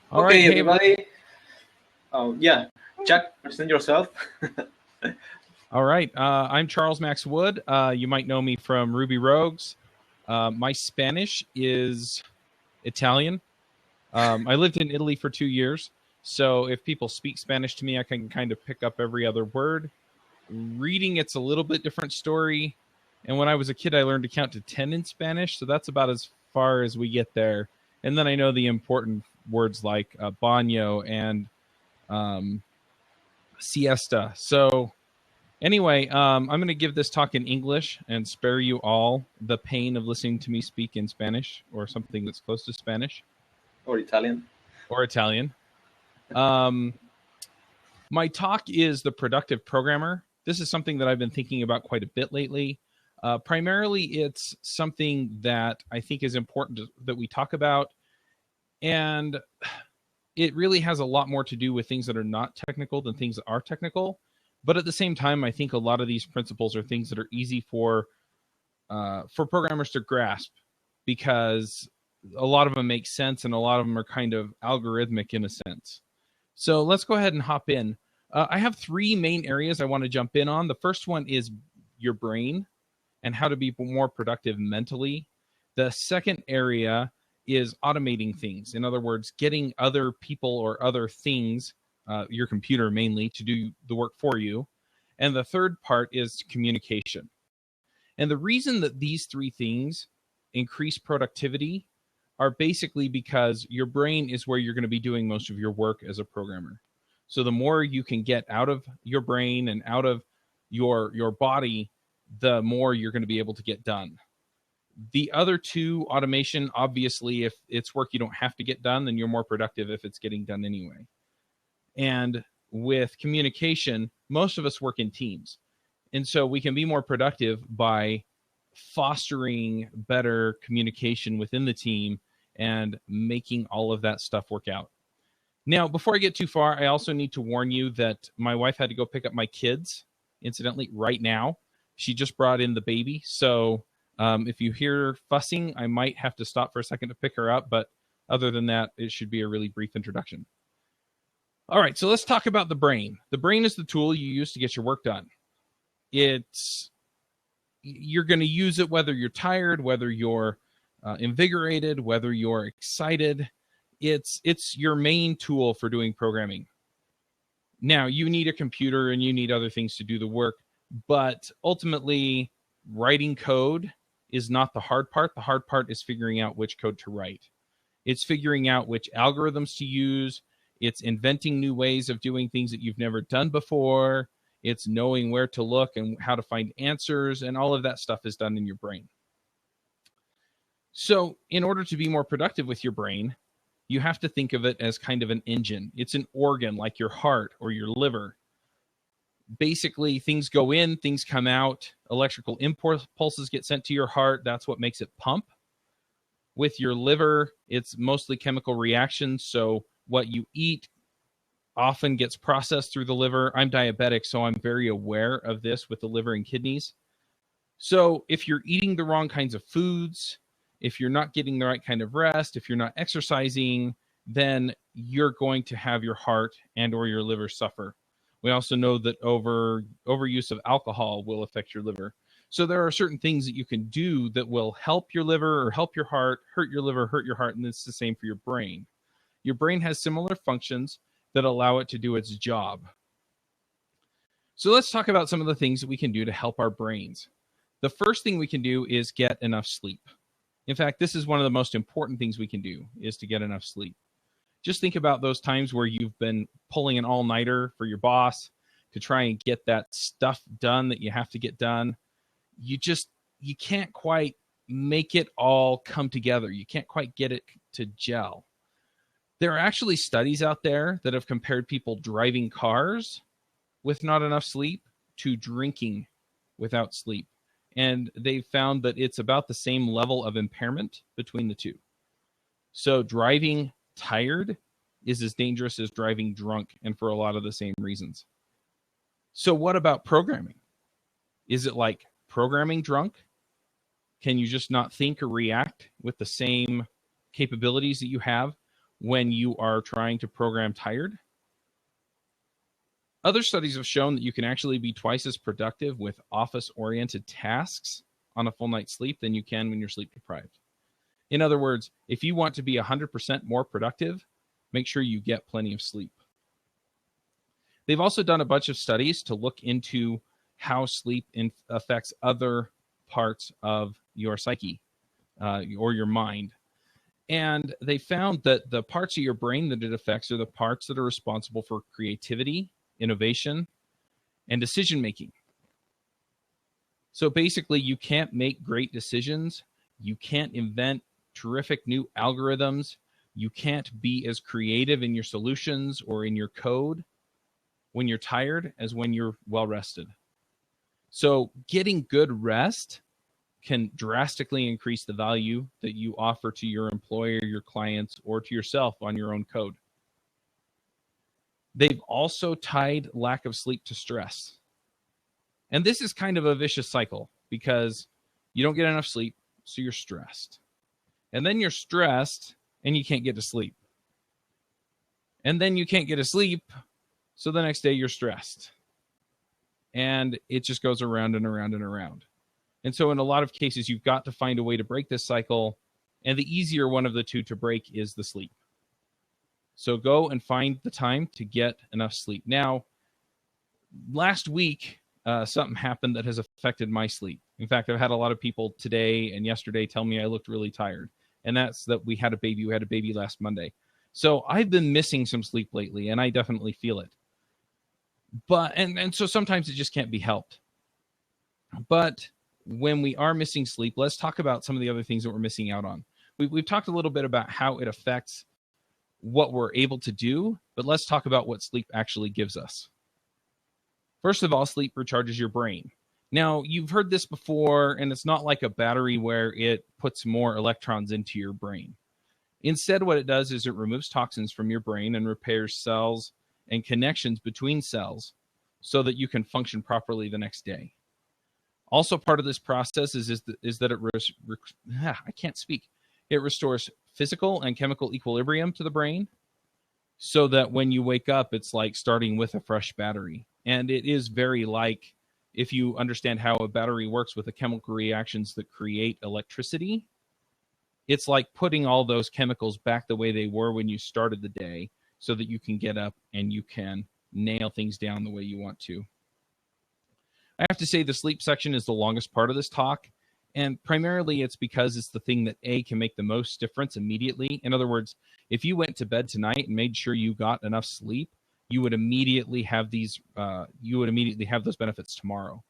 All right. Okay, Hey, everybody. Oh, yeah. Jack, present yourself. all right. I'm Charles Max Wood. You might know me from Ruby Rogues. My Spanish is Italian. I lived in Italy for 2 years. So if people speak Spanish to me, I can kind of pick up every other word. Reading, it's a little bit different story. And when I was a kid, I learned to count to 10 in Spanish. So that's about as far as we get there. And then I know the important words like baño and um, siesta. So anyway, I'm going to give this talk in English and spare you all the pain of listening to me speak in Spanish or something that's close to Spanish Or Italian. or Italian. My talk is The Productive Programmer. This is something that I've been thinking about quite a bit lately. Primarily, it's something that I think is important that we talk about. And it really has a lot more to do with things that are not technical than things that are technical. But at the same time, I think a lot of these principles are things that are easy for programmers to grasp because a lot of them make sense and a lot of them are kind of algorithmic in a sense. So let's go ahead and hop in. I have three main areas I want to jump in on. The first one is your brain and how to be more productive mentally. The second area is automating things. In other words, getting other people or other things, your computer mainly, to do the work for you. And the third part is communication. And the reason that these three things increase productivity are basically because your brain is where you're going to be doing most of your work as a programmer. So the more you can get out of your brain and out of your body, the more you're going to be able to get done. The other two, automation, obviously, if it's work you don't have to get done, then you're more productive if it's getting done anyway. And with communication, most of us work in teams. And so we can be more productive by fostering better communication within the team and making all of that stuff work out. Now, before I get too far, I also need to warn you that my wife had to go pick up my kids, incidentally, right now. She just brought in the baby. So if you hear fussing, I might have to stop for a second to pick her up. But other than that, it should be a really brief introduction. All right, so let's talk about the brain. The brain is the tool you use to get your work done. You're going to use it whether you're tired, whether you're invigorated, whether you're excited. It's your main tool for doing programming. Now, you need a computer and you need other things to do the work, but ultimately, writing code is not the hard part. The hard part is figuring out which code to write. It's figuring out which algorithms to use. It's inventing new ways of doing things that you've never done before. It's knowing where to look and how to find answers, and all of that stuff is done in your brain. So in order to be more productive with your brain, you have to think of it as kind of an engine. It's an organ like your heart or your liver. Basically, things go in, things come out, electrical impulses get sent to your heart. That's what makes it pump. With your liver, it's mostly chemical reactions. So what you eat often gets processed through the liver. I'm diabetic, so I'm very aware of this with the liver and kidneys. So if you're eating the wrong kinds of foods, if you're not getting the right kind of rest, if you're not exercising, then you're going to have your heart and or your liver suffer. We also know that overuse of alcohol will affect your liver. So there are certain things that you can do that will help your liver or help your heart, hurt your liver, hurt your heart, and it's the same for your brain. Your brain has similar functions that allow it to do its job. So let's talk about some of the things that we can do to help our brains. The first thing we can do is get enough sleep. In fact, this is one of the most important things we can do, is to get enough sleep. Just think about those times where you've been pulling an all-nighter for your boss to try and get that stuff done that you have to get done. You can't quite make it all come together. You can't quite get it to gel. There are actually studies out there that have compared people driving cars with not enough sleep to drinking without sleep. And they found that it's about the same level of impairment between the two. So driving tired is as dangerous as driving drunk, and for a lot of the same reasons. So what about programming? Is it like programming drunk? Can you just not think or react with the same capabilities that you have when you are trying to program tired. Other studies have shown that you can actually be twice as productive with office-oriented tasks on a full night's sleep than you can when you're sleep deprived. In other words, if you want to be 100% more productive, make sure you get plenty of sleep. They've also done a bunch of studies to look into how sleep affects other parts of your psyche or your mind. And they found that the parts of your brain that it affects are the parts that are responsible for creativity, innovation, and decision making. So basically, you can't make great decisions. You can't invent terrific new algorithms. You can't be as creative in your solutions or in your code when you're tired as when you're well rested. So getting good rest can drastically increase the value that you offer to your employer, your clients, or to yourself on your own code. They've also tied lack of sleep to stress. And this is kind of a vicious cycle because you don't get enough sleep, so you're stressed. And then you're stressed and you can't get to sleep. And then you can't get to sleep, so the next day you're stressed. And it just goes around and around and around. And so in a lot of cases, you've got to find a way to break this cycle. And the easier one of the two to break is the sleep. So go and find the time to get enough sleep. Now, last week, something happened that has affected my sleep. In fact, I've had a lot of people today and yesterday tell me I looked really tired. And that's that we had a baby. We had a baby last Monday. So I've been missing some sleep lately, and I definitely feel it. But and so sometimes it just can't be helped. But when we are missing sleep, let's talk about some of the other things that we're missing out on. We've talked a little bit about how it affects what we're able to do, but let's talk about what sleep actually gives us. First of all, sleep recharges your brain. Now, you've heard this before, and it's not like a battery where it puts more electrons into your brain. Instead, what it does is it removes toxins from your brain and repairs cells and connections between cells so that you can function properly the next day. Also, part of this process is that I can't speak. It restores physical and chemical equilibrium to the brain so that when you wake up, it's like starting with a fresh battery. And it is very like, if you understand how a battery works with the chemical reactions that create electricity, it's like putting all those chemicals back the way they were when you started the day so that you can get up and you can nail things down the way you want to. I have to say the sleep section is the longest part of this talk, and primarily it's because it's the thing that can make the most difference immediately. In other words, if you went to bed tonight and made sure you got enough sleep, you would immediately have those benefits tomorrow.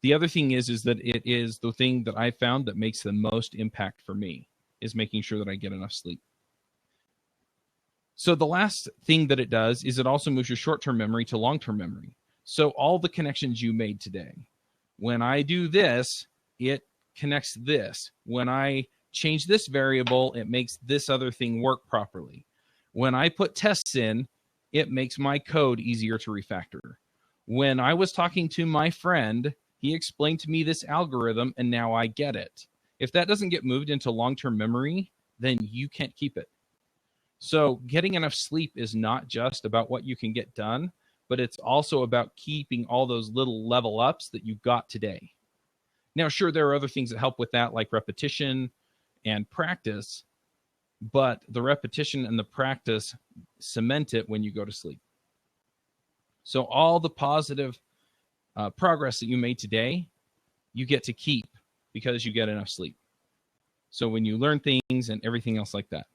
The other thing is that it is the thing that I found that makes the most impact for me, is making sure that I get enough sleep. So the last thing that it does is it also moves your short-term memory to long-term memory. So all the connections you made today, when I do this, it connects this. When I change this variable, it makes this other thing work properly. When I put tests in, it makes my code easier to refactor. When I was talking to my friend, he explained to me this algorithm, and now I get it. If that doesn't get moved into long-term memory, then you can't keep it. So getting enough sleep is not just about what you can get done, but it's also about keeping all those little level ups that you got today. Now, sure, there are other things that help with that, like repetition and practice, but the repetition and the practice cement it when you go to sleep. So all the positive progress that you made today, you get to keep because you get enough sleep. So when you learn things and everything else like that.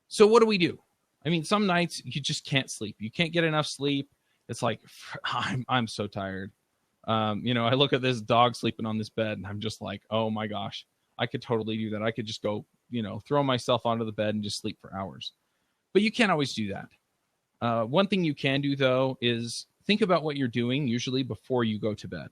So what do we do? I mean, some nights you just can't sleep. You can't get enough sleep. It's like, I'm so tired. I look at this dog sleeping on this bed and I'm just like, oh my gosh, I could totally do that. I could just go, throw myself onto the bed and just sleep for hours. But you can't always do that. One thing you can do, though, is think about what you're doing usually before you go to bed.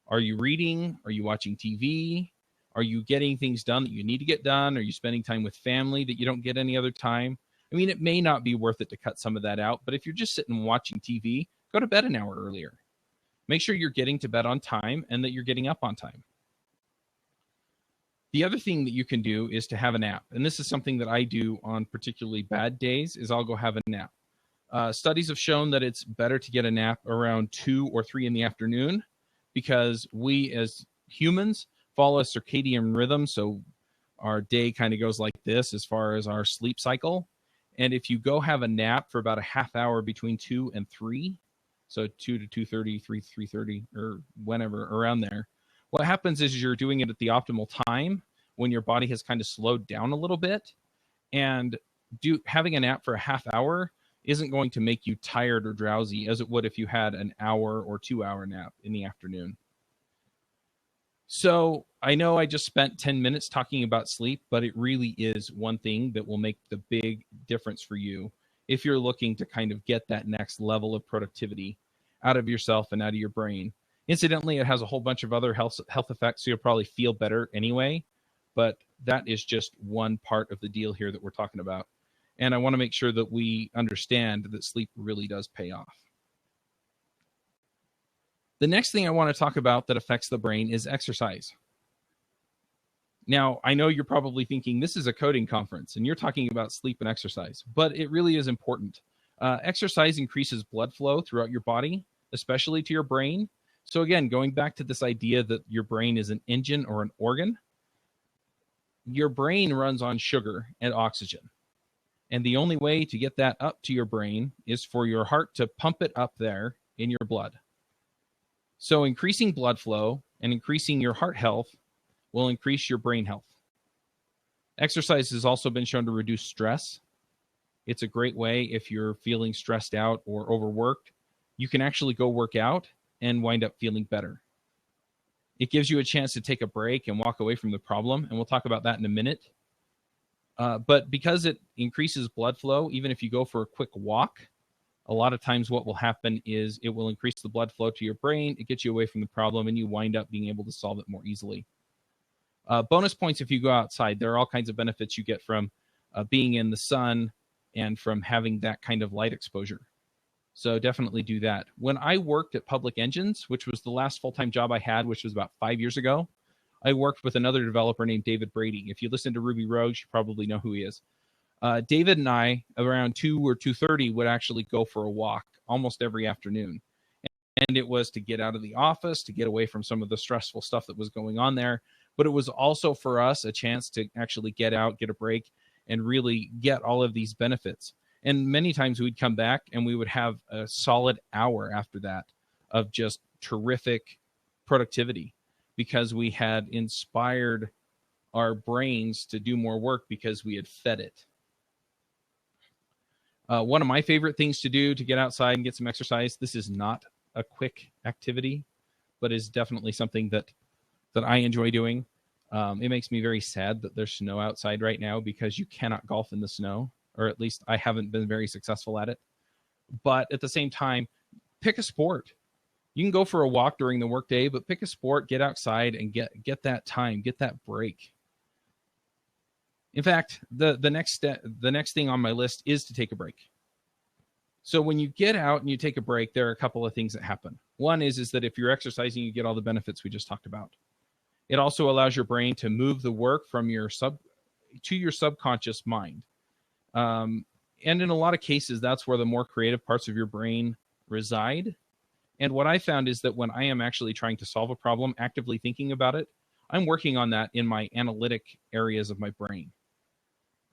Are you reading? Are you watching TV? Are you getting things done that you need to get done? Are you spending time with family that you don't get any other time? I mean, it may not be worth it to cut some of that out, but if you're just sitting watching TV, go to bed an hour earlier. Make sure you're getting to bed on time and that you're getting up on time. The other thing that you can do is to have a nap. And this is something that I do on particularly bad days is I'll go have a nap. Studies have shown that it's better to get a nap around 2 or 3 in the afternoon because we as humans follow a circadian rhythm. So our day kind of goes like this as far as our sleep cycle. And if you go have a nap for about a half hour between 2 and 3, so 2 to 2:30, 3 to 3:30, or whenever around there, what happens is you're doing it at the optimal time when your body has kind of slowed down a little bit. And having a nap for a half hour isn't going to make you tired or drowsy as it would if you had an hour or 2-hour nap in the afternoon. So I know I just spent 10 minutes talking about sleep, but it really is one thing that will make the big difference for you if you're looking to kind of get that next level of productivity out of yourself and out of your brain. Incidentally, it has a whole bunch of other health effects, so you'll probably feel better anyway, but that is just one part of the deal here that we're talking about. And I want to make sure that we understand that sleep really does pay off. The next thing I want to talk about that affects the brain is exercise. Now, I know you're probably thinking this is a coding conference and you're talking about sleep and exercise, but it really is important. Exercise increases blood flow throughout your body, especially to your brain. So again, going back to this idea that your brain is an engine or an organ, your brain runs on sugar and oxygen. And the only way to get that up to your brain is for your heart to pump it up there in your blood. So increasing blood flow and increasing your heart health will increase your brain health. Exercise has also been shown to reduce stress. It's a great way if you're feeling stressed out or overworked. You can actually go work out and wind up feeling better. It gives you a chance to take a break and walk away from the problem, and we'll talk about that in a minute. But because it increases blood flow, even if you go for a quick walk, a lot of times what will happen is it will increase the blood flow to your brain, it gets you away from the problem, and you wind up being able to solve it more easily. Bonus points if you go outside. There are all kinds of benefits you get from being in the sun and from having that kind of light exposure. So definitely do that. When I worked at Public Engines, which was the last full-time job I had, which was about 5 years ago, I worked with another developer named David Brady. If you listen to Ruby Rogues, you probably know who he is. David and I, around 2 or 2:30, would actually go for a walk almost every afternoon. And it was to get out of the office, to get away from some of the stressful stuff that was going on there. But it was also for us a chance to actually get out, get a break, and really get all of these benefits. And many times we'd come back and we would have a solid hour after that of just terrific productivity because we had inspired our brains to do more work because we had fed it. One of my favorite things to do to get outside and get some exercise, this is not a quick activity, but is definitely something that I enjoy doing. It makes me very sad that there's snow outside right now because you cannot golf in the snow, or at least I haven't been very successful at it. But at the same time, pick a sport. You can go for a walk during the workday, but pick a sport, get outside, and get that time, get that break. In fact, the next thing on my list is to take a break. So when you get out and you take a break, there are a couple of things that happen. One is that if you're exercising, you get all the benefits we just talked about. It also allows your brain to move the work from your subconscious mind. And in a lot of cases, that's where the more creative parts of your brain reside. And what I found is that when I am actually trying to solve a problem, actively thinking about it, I'm working on that in my analytic areas of my brain.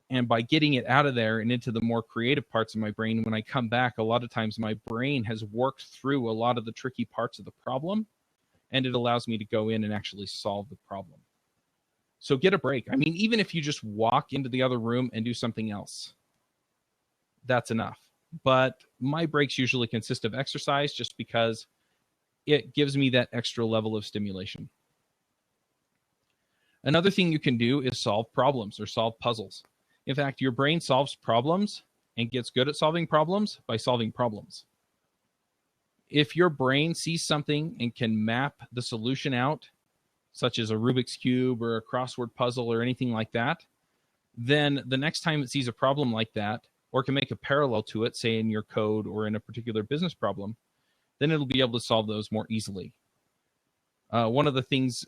And by getting it out of there and into the more creative parts of my brain, when I come back, a lot of times my brain has worked through a lot of the tricky parts of the problem, and it allows me to go in and actually solve the problem. So get a break. I mean, even if you just walk into the other room and do something else, that's enough. But my breaks usually consist of exercise just because it gives me that extra level of stimulation. Another thing you can do is solve problems or solve puzzles. In fact, your brain solves problems and gets good at solving problems by solving problems. If your brain sees something and can map the solution out, such as a Rubik's Cube or a crossword puzzle or anything like that, then the next time it sees a problem like that, or can make a parallel to it, say in your code or in a particular business problem, then it'll be able to solve those more easily. One of the things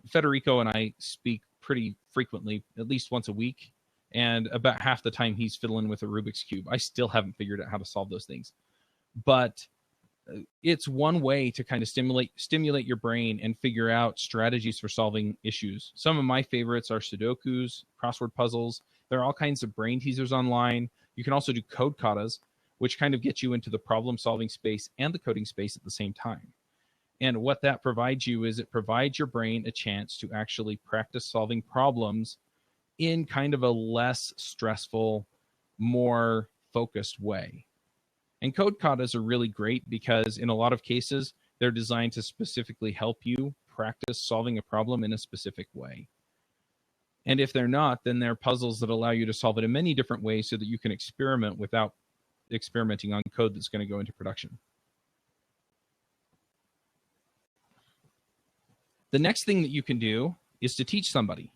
Federico and I speak pretty frequently, at least once a week. And about half the time he's fiddling with a Rubik's Cube. I still haven't figured out how to solve those things. But it's one way to kind of stimulate your brain and figure out strategies for solving issues. Some of my favorites are Sudokus, crossword puzzles. There are all kinds of brain teasers online. You can also do code katas, which kind of get you into the problem-solving space and the coding space at the same time. And what that provides you is it provides your brain a chance to actually practice solving problems in kind of a less stressful, more focused way. And code katas are really great because in a lot of cases, they're designed to specifically help you practice solving a problem in a specific way. And if they're not, then they're puzzles that allow you to solve it in many different ways so that you can experiment without experimenting on code that's going to go into production. The next thing that you can do is to teach somebody.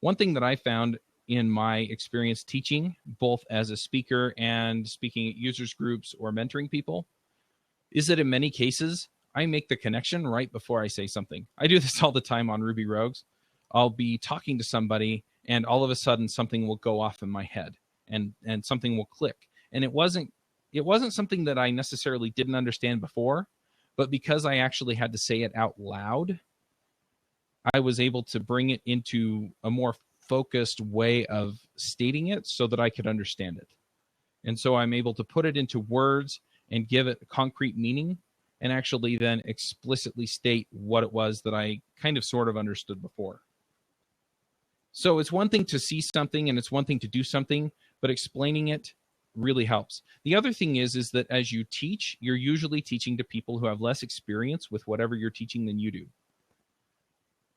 One thing that I found in my experience teaching, both as a speaker and speaking at users groups or mentoring people, is that in many cases, I make the connection right before I say something. I do this all the time on Ruby Rogues. I'll be talking to somebody and all of a sudden something will go off in my head and something will click. And it wasn't something that I necessarily didn't understand before, but because I actually had to say it out loud, I was able to bring it into a more focused way of stating it so that I could understand it. And so I'm able to put it into words and give it a concrete meaning and actually then explicitly state what it was that I kind of sort of understood before. So it's one thing to see something and it's one thing to do something, but explaining it really helps. The other thing is that as you teach, you're usually teaching to people who have less experience with whatever you're teaching than you do.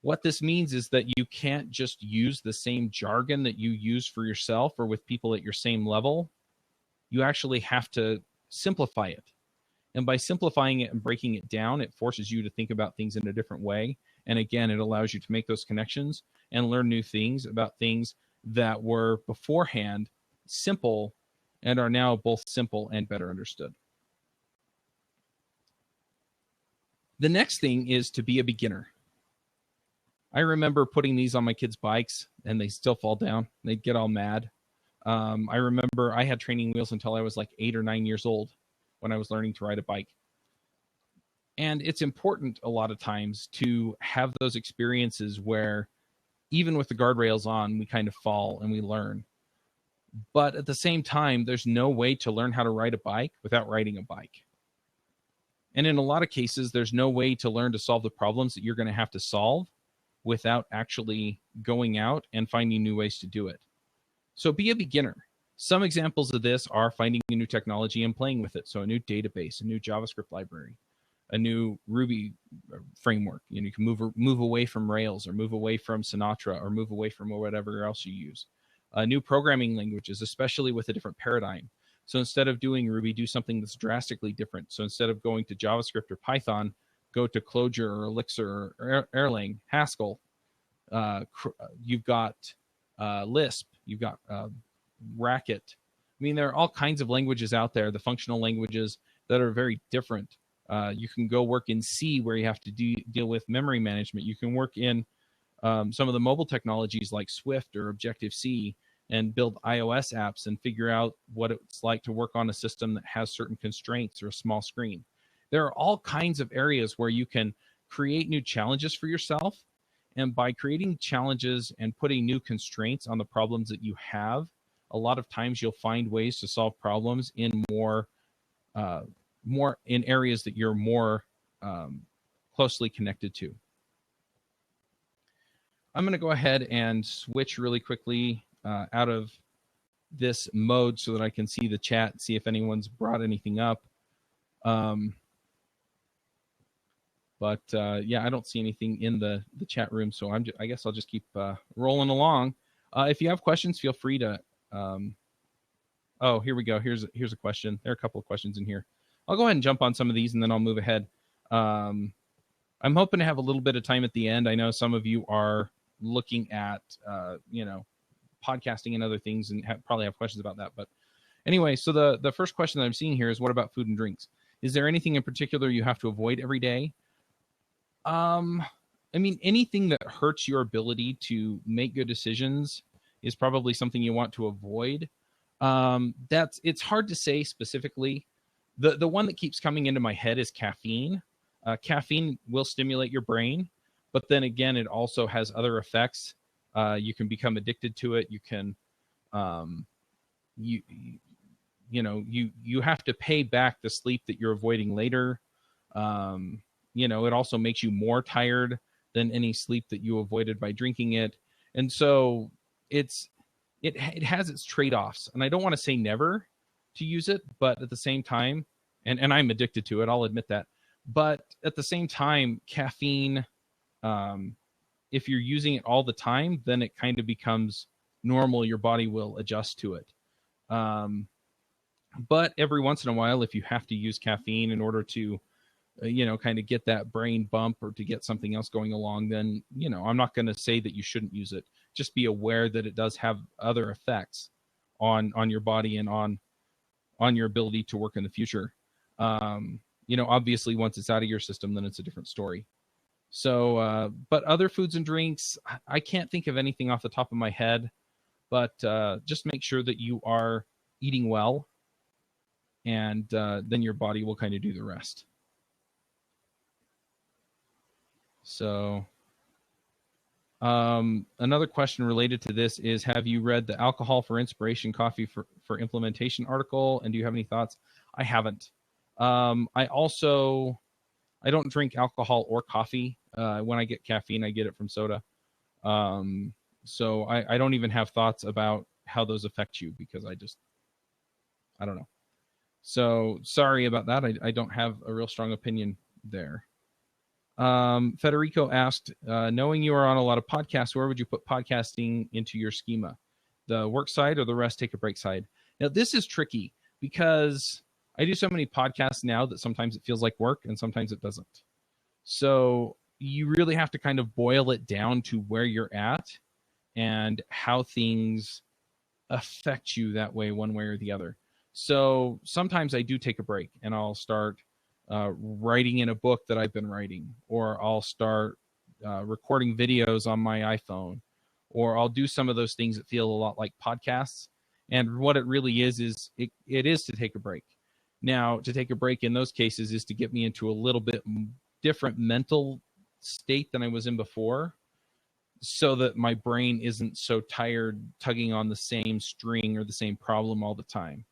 What this means is that you can't just use the same jargon that you use for yourself or with people at your same level. You actually have to simplify it. And by simplifying it and breaking it down, it forces you to think about things in a different way. And again, it allows you to make those connections and learn new things about things that were beforehand simple and are now both simple and better understood. The next thing is to be a beginner. I remember putting these on my kids' bikes and they still fall down. They'd get all mad. I remember I had training wheels until I was like 8 or 9 years old when I was learning to ride a bike. And it's important a lot of times to have those experiences where even with the guardrails on, we kind of fall and we learn. But at the same time, there's no way to learn how to ride a bike without riding a bike. And in a lot of cases, there's no way to learn to solve the problems that you're going to have to solve without actually going out and finding new ways to do it. So be a beginner. Some examples of this are finding a new technology and playing with it. So a new database, a new JavaScript library, a new Ruby framework. You can move away from Rails or move away from Sinatra or move away from whatever else you use. New programming languages, especially with a different paradigm. So instead of doing Ruby, do something that's drastically different. So instead of going to JavaScript or Python, go to Clojure or Elixir or Erlang, Haskell. You've got Lisp. You've got Racket. I mean, there are all kinds of languages out there, the functional languages that are very different. You can go work in C where you have to deal with memory management. You can work in some of the mobile technologies like Swift or Objective-C and build iOS apps and figure out what it's like to work on a system that has certain constraints or a small screen. There are all kinds of areas where you can create new challenges for yourself. And by creating challenges and putting new constraints on the problems that you have, a lot of times you'll find ways to solve problems in more in areas that you're more closely connected to. I'm going to go ahead and switch really quickly out of this mode so that I can see the chat and see if anyone's brought anything up. But yeah, I don't see anything in the chat room, so I guess I'll just keep rolling along. If you have questions, feel free to. Oh, here we go. Here's a question. There are a couple of questions in here. I'll go ahead and jump on some of these, and then I'll move ahead. I'm hoping to have a little bit of time at the end. I know some of you are looking at podcasting and other things, and probably have questions about that. But anyway, so the first question that I'm seeing here is, what about food and drinks? Is there anything in particular you have to avoid every day? I mean, anything that hurts your ability to make good decisions is probably something you want to avoid. It's hard to say specifically. The one that keeps coming into my head is caffeine. Caffeine will stimulate your brain, but then again, it also has other effects. You can become addicted to it. You can, you you have to pay back the sleep that you're avoiding later. It also makes you more tired than any sleep that you avoided by drinking it. And so it has its trade-offs. And I don't want to say never to use it, but at the same time, and I'm addicted to it, I'll admit that. But at the same time, caffeine, if you're using it all the time, then it kind of becomes normal. Your body will adjust to it. But every once in a while, if you have to use caffeine in order to kind of get that brain bump or to get something else going along, then, I'm not going to say that you shouldn't use it. Just be aware that it does have other effects on your body and on your ability to work in the future. Obviously once it's out of your system, then it's a different story. So, but other foods and drinks, I can't think of anything off the top of my head, but just make sure that you are eating well, and then your body will kind of do the rest. So another question related to this is, have you read the Alcohol for Inspiration, Coffee for Implementation article? And do you have any thoughts? I haven't. I don't drink alcohol or coffee. When I get caffeine, I get it from soda. So I don't even have thoughts about how those affect you, because I don't know. So sorry about that. I don't have a real strong opinion there. Federico asked, knowing you are on a lot of podcasts, where would you put podcasting into your schema? The work side or the rest take a break side? Now, this is tricky because I do so many podcasts now that sometimes it feels like work and sometimes it doesn't. So you really have to kind of boil it down to where you're at and how things affect you that way, one way or the other. So sometimes I do take a break and I'll start writing in a book that I've been writing, or I'll start recording videos on my iPhone, or I'll do some of those things that feel a lot like podcasts. And what it really is it is to take a break. Now, to take a break in those cases is to get me into a little bit different mental state than I was in before, so that my brain isn't so tired tugging on the same string or the same problem all the time.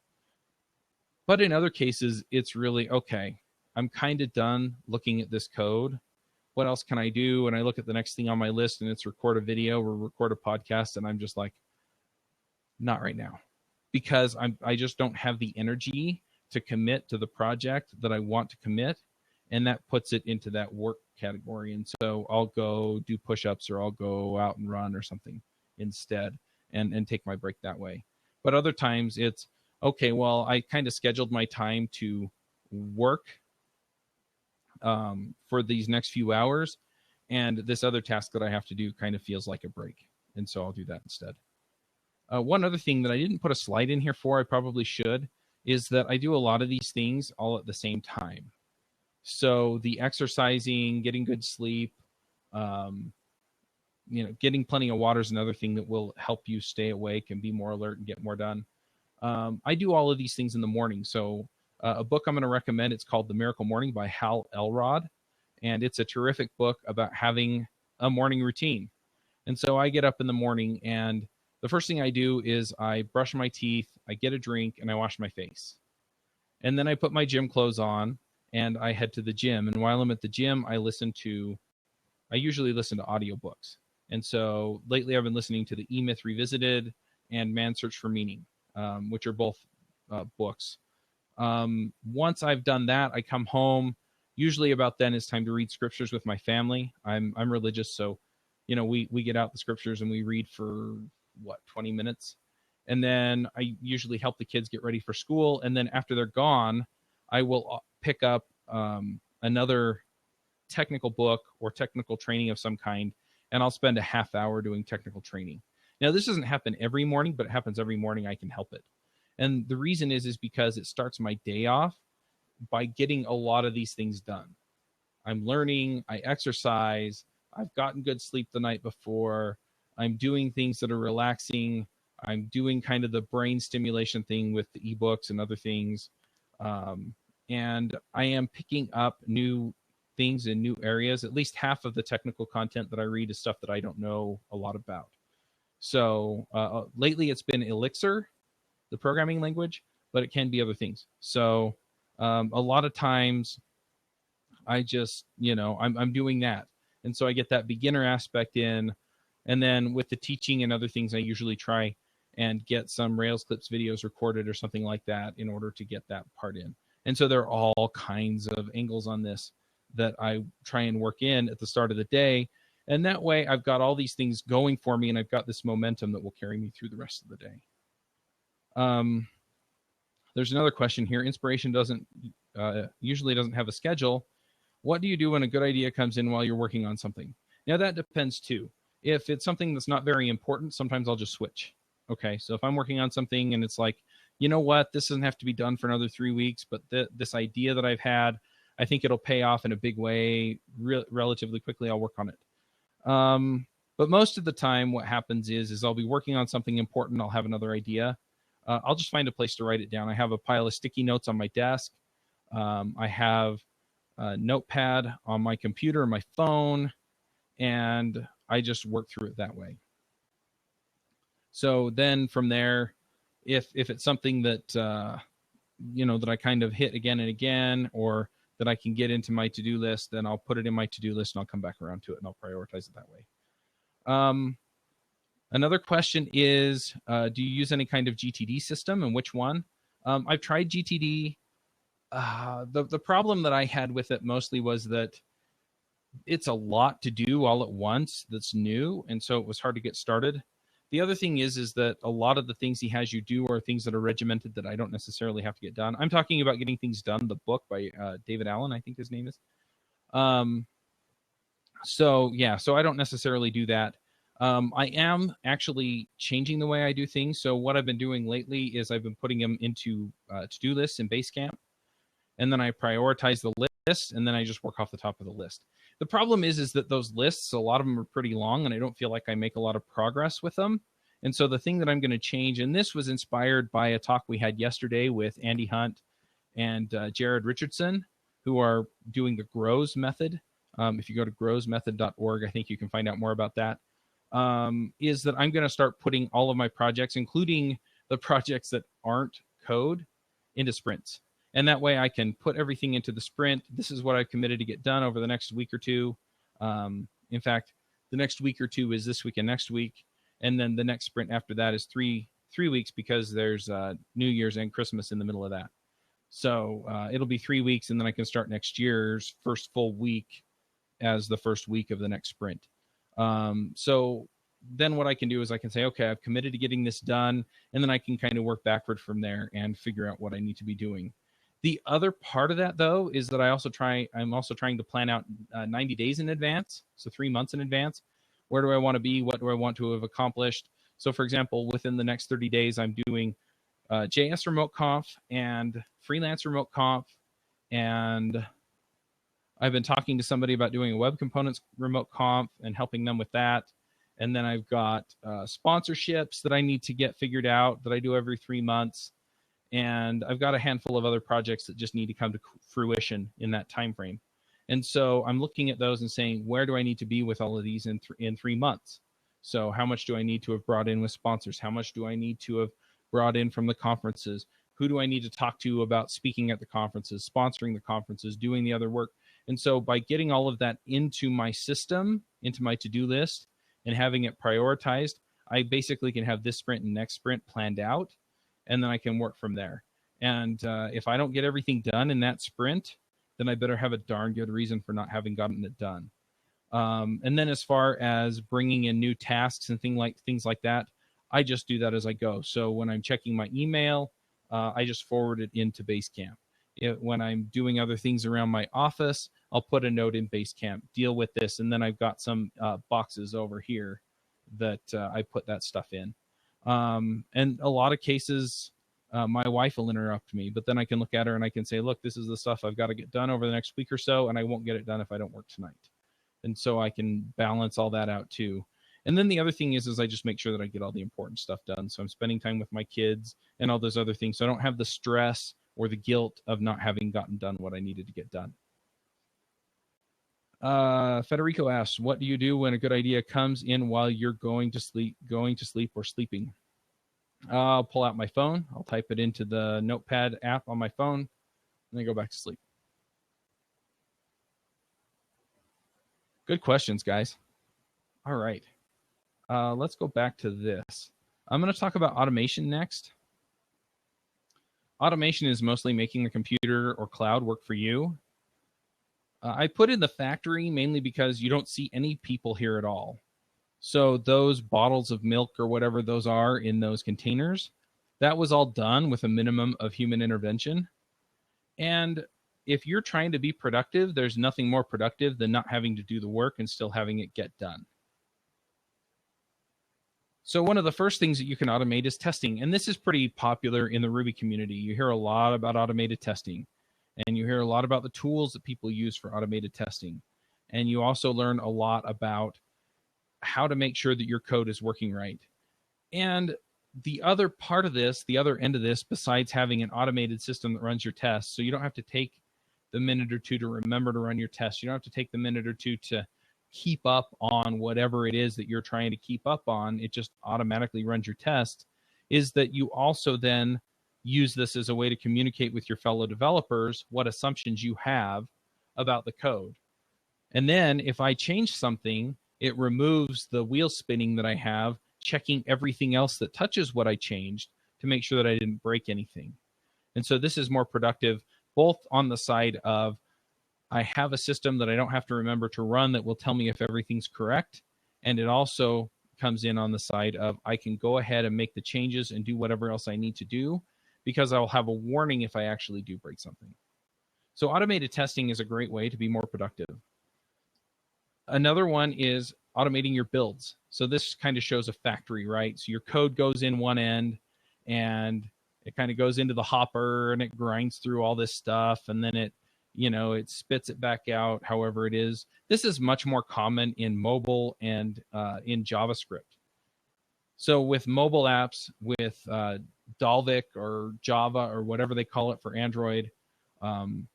But in other cases, it's really, okay, I'm kind of done looking at this code. What else can I do? And I look at the next thing on my list and it's record a video or record a podcast. And I'm just like, not right now, because I just don't have the energy to commit to the project that I want to commit. And that puts it into that work category. And so I'll go do push-ups, or I'll go out and run or something instead, and take my break that way. But other times it's, okay, well, I kind of scheduled my time to work for these next few hours, and this other task that I have to do kind of feels like a break. And so I'll do that instead. One other thing that I didn't put a slide in here for, I probably should, is that I do a lot of these things all at the same time. So the exercising, getting good sleep, getting plenty of water is another thing that will help you stay awake and be more alert and get more done. I do all of these things in the morning. So a book I'm going to recommend, it's called The Miracle Morning by Hal Elrod. And it's a terrific book about having a morning routine. And so I get up in the morning, and the first thing I do is I brush my teeth, I get a drink, and I wash my face. And then I put my gym clothes on and I head to the gym. And while I'm at the gym, I usually listen to audiobooks. And so lately I've been listening to the E-Myth Revisited and Man's Search for Meaning, which are both books. Once I've done that, I come home. Usually about then it's time to read scriptures with my family. I'm religious, so we get out the scriptures and we read for 20 minutes. And then I usually help the kids get ready for school. And then after they're gone, I will pick up another technical book or technical training of some kind, and I'll spend a half hour doing technical training. Now, this doesn't happen every morning, but it happens every morning I can help it. And the reason is because it starts my day off by getting a lot of these things done. I'm learning, I exercise, I've gotten good sleep the night before. I'm doing things that are relaxing. I'm doing kind of the brain stimulation thing with the ebooks and other things. And I am picking up new things in new areas. At least half of the technical content that I read is stuff that I don't know a lot about. So lately it's been Elixir, the programming language, but it can be other things. So a lot of times I just, I'm doing that. And so I get that beginner aspect in. And then with the teaching and other things, I usually try and get some Rails Clips videos recorded or something like that in order to get that part in. And so there are all kinds of angles on this that I try and work in at the start of the day. And that way I've got all these things going for me, and I've got this momentum that will carry me through the rest of the day. There's another question here. Inspiration usually doesn't have a schedule. What do you do when a good idea comes in while you're working on something? Now that depends too. If it's something that's not very important, sometimes I'll just switch. Okay, so if I'm working on something and it's like, you know what, this doesn't have to be done for another 3 weeks, but this idea that I've had, I think it'll pay off in a big way relatively quickly, I'll work on it. But most of the time what happens is I'll be working on something important, I'll have another idea. I'll just find a place to write it down. I have a pile of sticky notes on my desk. I have a notepad on my computer, my phone, and I just work through it that way. So then from there, if it's something that, that I kind of hit again and again, or that I can get into my to-do list, then I'll put it in my to-do list and I'll come back around to it and I'll prioritize it that way. Another question is, do you use any kind of GTD system, and which one? I've tried GTD. The problem that I had with it mostly was that it's a lot to do all at once that's new, and so it was hard to get started. The other thing is that a lot of the things he has you do are things that are regimented that I don't necessarily have to get done. I'm talking about Getting Things Done, the book by David Allen, I think his name is. So I don't necessarily do that. I am actually changing the way I do things. So what I've been doing lately is I've been putting them into to-do lists in Basecamp, and then I prioritize the list, and then I just work off the top of the list. The problem is that those lists, a lot of them are pretty long, and I don't feel like I make a lot of progress with them. And so the thing that I'm going to change, and this was inspired by a talk we had yesterday with Andy Hunt and Jared Richardson, who are doing the GROWS method. If you go to growsmethod.org, I think you can find out more about that. Is that I'm going to start putting all of my projects, including the projects that aren't code, into sprints. And that way I can put everything into the sprint. This is what I've committed to get done over the next week or two. In fact, the next week or two is this week and next week. And then the next sprint after that is three weeks, because there's New Year's and Christmas in the middle of that. So it'll be 3 weeks, and then I can start next year's first full week as the first week of the next sprint. So then what I can do is I can say, okay, I've committed to getting this done, and then I can kind of work backward from there and figure out what I need to be doing. The other part of that, though, is that I'm also trying to plan out 90 days in advance, so 3 months in advance. Where do I want to be? What do I want to have accomplished? So, for example, within the next 30 days, I'm doing JS Remote Conf and Freelance Remote Conf, and I've been talking to somebody about doing a Web Components Remote Conf and helping them with that. And then I've got sponsorships that I need to get figured out that I do every 3 months. And I've got a handful of other projects that just need to come to fruition in that time frame. And so I'm looking at those and saying, where do I need to be with all of these in 3 months? So how much do I need to have brought in with sponsors? How much do I need to have brought in from the conferences? Who do I need to talk to about speaking at the conferences, sponsoring the conferences, doing the other work? And so by getting all of that into my system, into my to-do list, and having it prioritized, I basically can have this sprint and next sprint planned out, and then I can work from there. And if I don't get everything done in that sprint, then I better have a darn good reason for not having gotten it done. And then as far as bringing in new tasks and things like that, I just do that as I go. So when I'm checking my email, I just forward it into Basecamp. When I'm doing other things around my office, I'll put a note in Basecamp, deal with this, and then I've got some boxes over here that I put that stuff in. And a lot of cases, my wife will interrupt me, but then I can look at her and I can say, look, this is the stuff I've got to get done over the next week or so, and I won't get it done if I don't work tonight. And so I can balance all that out too. And then the other thing is I just make sure that I get all the important stuff done. So I'm spending time with my kids and all those other things. So I don't have the stress or the guilt of not having gotten done what I needed to get done. Federico asks, what do you do when a good idea comes in while you're going to sleep or sleeping? I'll pull out my phone. I'll type it into the Notepad app on my phone, and then go back to sleep. Good questions, guys. All right. Let's go back to this. I'm going to talk about automation next. Automation is mostly making the computer or cloud work for you. I put in the factory mainly because you don't see any people here at all. So those bottles of milk or whatever those are in those containers, that was all done with a minimum of human intervention. And if you're trying to be productive, there's nothing more productive than not having to do the work and still having it get done. So one of the first things that you can automate is testing. And this is pretty popular in the Ruby community. You hear a lot about automated testing. And you hear a lot about the tools that people use for automated testing. And you also learn a lot about how to make sure that your code is working right. And the other part of this, the other end of this, besides having an automated system that runs your tests, so you don't have to take the minute or two to remember to run your tests. You don't have to take the minute or two to keep up on whatever it is that you're trying to keep up on. It just automatically runs your test, is that you also then use this as a way to communicate with your fellow developers what assumptions you have about the code. And then if I change something, it removes the wheel spinning that I have, checking everything else that touches what I changed to make sure that I didn't break anything. And so this is more productive, both on the side of I have a system that I don't have to remember to run that will tell me if everything's correct. And it also comes in on the side of I can go ahead and make the changes and do whatever else I need to do, because I'll have a warning if I actually do break something. So automated testing is a great way to be more productive. Another one is automating your builds. So this kind of shows a factory, right? So your code goes in one end and it kind of goes into the hopper and it grinds through all this stuff, and then it spits it back out however it is. This is much more common in mobile and in JavaScript. So with mobile apps, with Dalvik or Java or whatever they call it for Android, you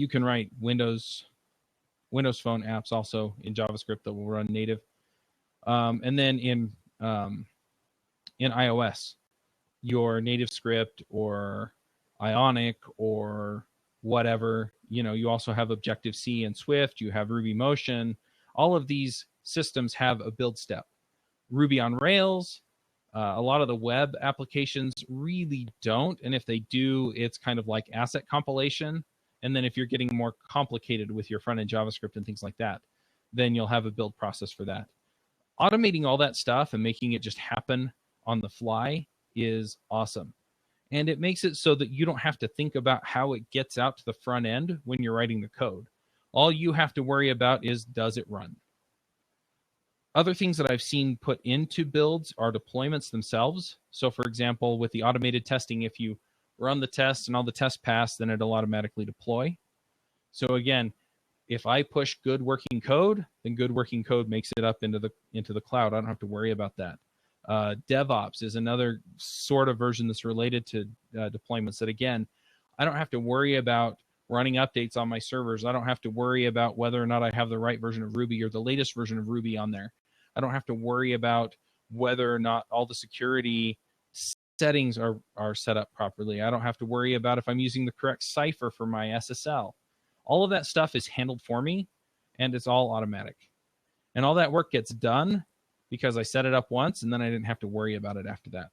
can write Windows Phone apps also in JavaScript that will run native. And then in iOS, your native script or Ionic or whatever, you also have Objective-C and Swift, you have Ruby Motion. All of these systems have a build step. Ruby on Rails, a lot of the web applications really don't. And if they do, it's kind of like asset compilation. And then if you're getting more complicated with your front-end JavaScript and things like that, then you'll have a build process for that. Automating all that stuff and making it just happen on the fly is awesome. And it makes it so that you don't have to think about how it gets out to the front end when you're writing the code. All you have to worry about is, does it run? Other things that I've seen put into builds are deployments themselves. So for example, with the automated testing, if you run the test and all the tests pass, then it'll automatically deploy. So again, if I push good working code, then good working code makes it up into the cloud. I don't have to worry about that. DevOps is another sort of version that's related to deployments that, again, I don't have to worry about running updates on my servers. I don't have to worry about whether or not I have the right version of Ruby or the latest version of Ruby on there. I don't have to worry about whether or not all the security settings are set up properly. I don't have to worry about if I'm using the correct cipher for my SSL. All of that stuff is handled for me, and it's all automatic. And all that work gets done because I set it up once, and then I didn't have to worry about it after that.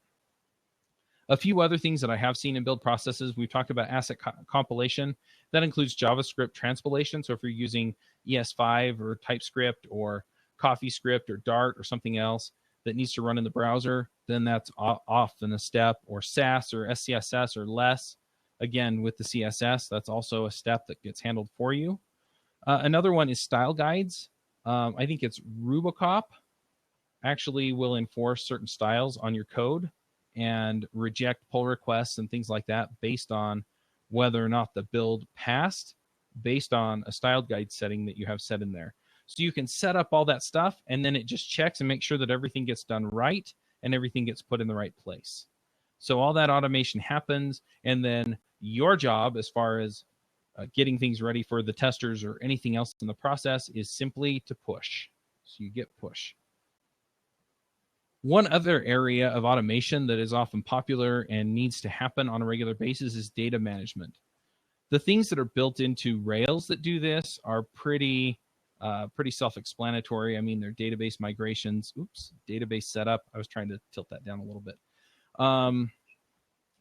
A few other things that I have seen in build processes, we've talked about asset compilation. That includes JavaScript transpilation. So if you're using ES5 or TypeScript or CoffeeScript or Dart or something else that needs to run in the browser, then that's often a step. Or SAS or SCSS or less. Again, with the CSS, that's also a step that gets handled for you. Another one is style guides. I think it's Rubocop actually will enforce certain styles on your code and reject pull requests and things like that based on whether or not the build passed based on a styled guide setting that you have set in there. So you can set up all that stuff, and then it just checks and makes sure that everything gets done right and everything gets put in the right place. So all that automation happens, and then your job as far as getting things ready for the testers or anything else in the process is simply to push. So you get push. One other area of automation that is often popular and needs to happen on a regular basis is data management. The things that are built into Rails that do this are pretty self-explanatory. I mean, they're database migrations. Database setup. I was trying to tilt that down a little bit.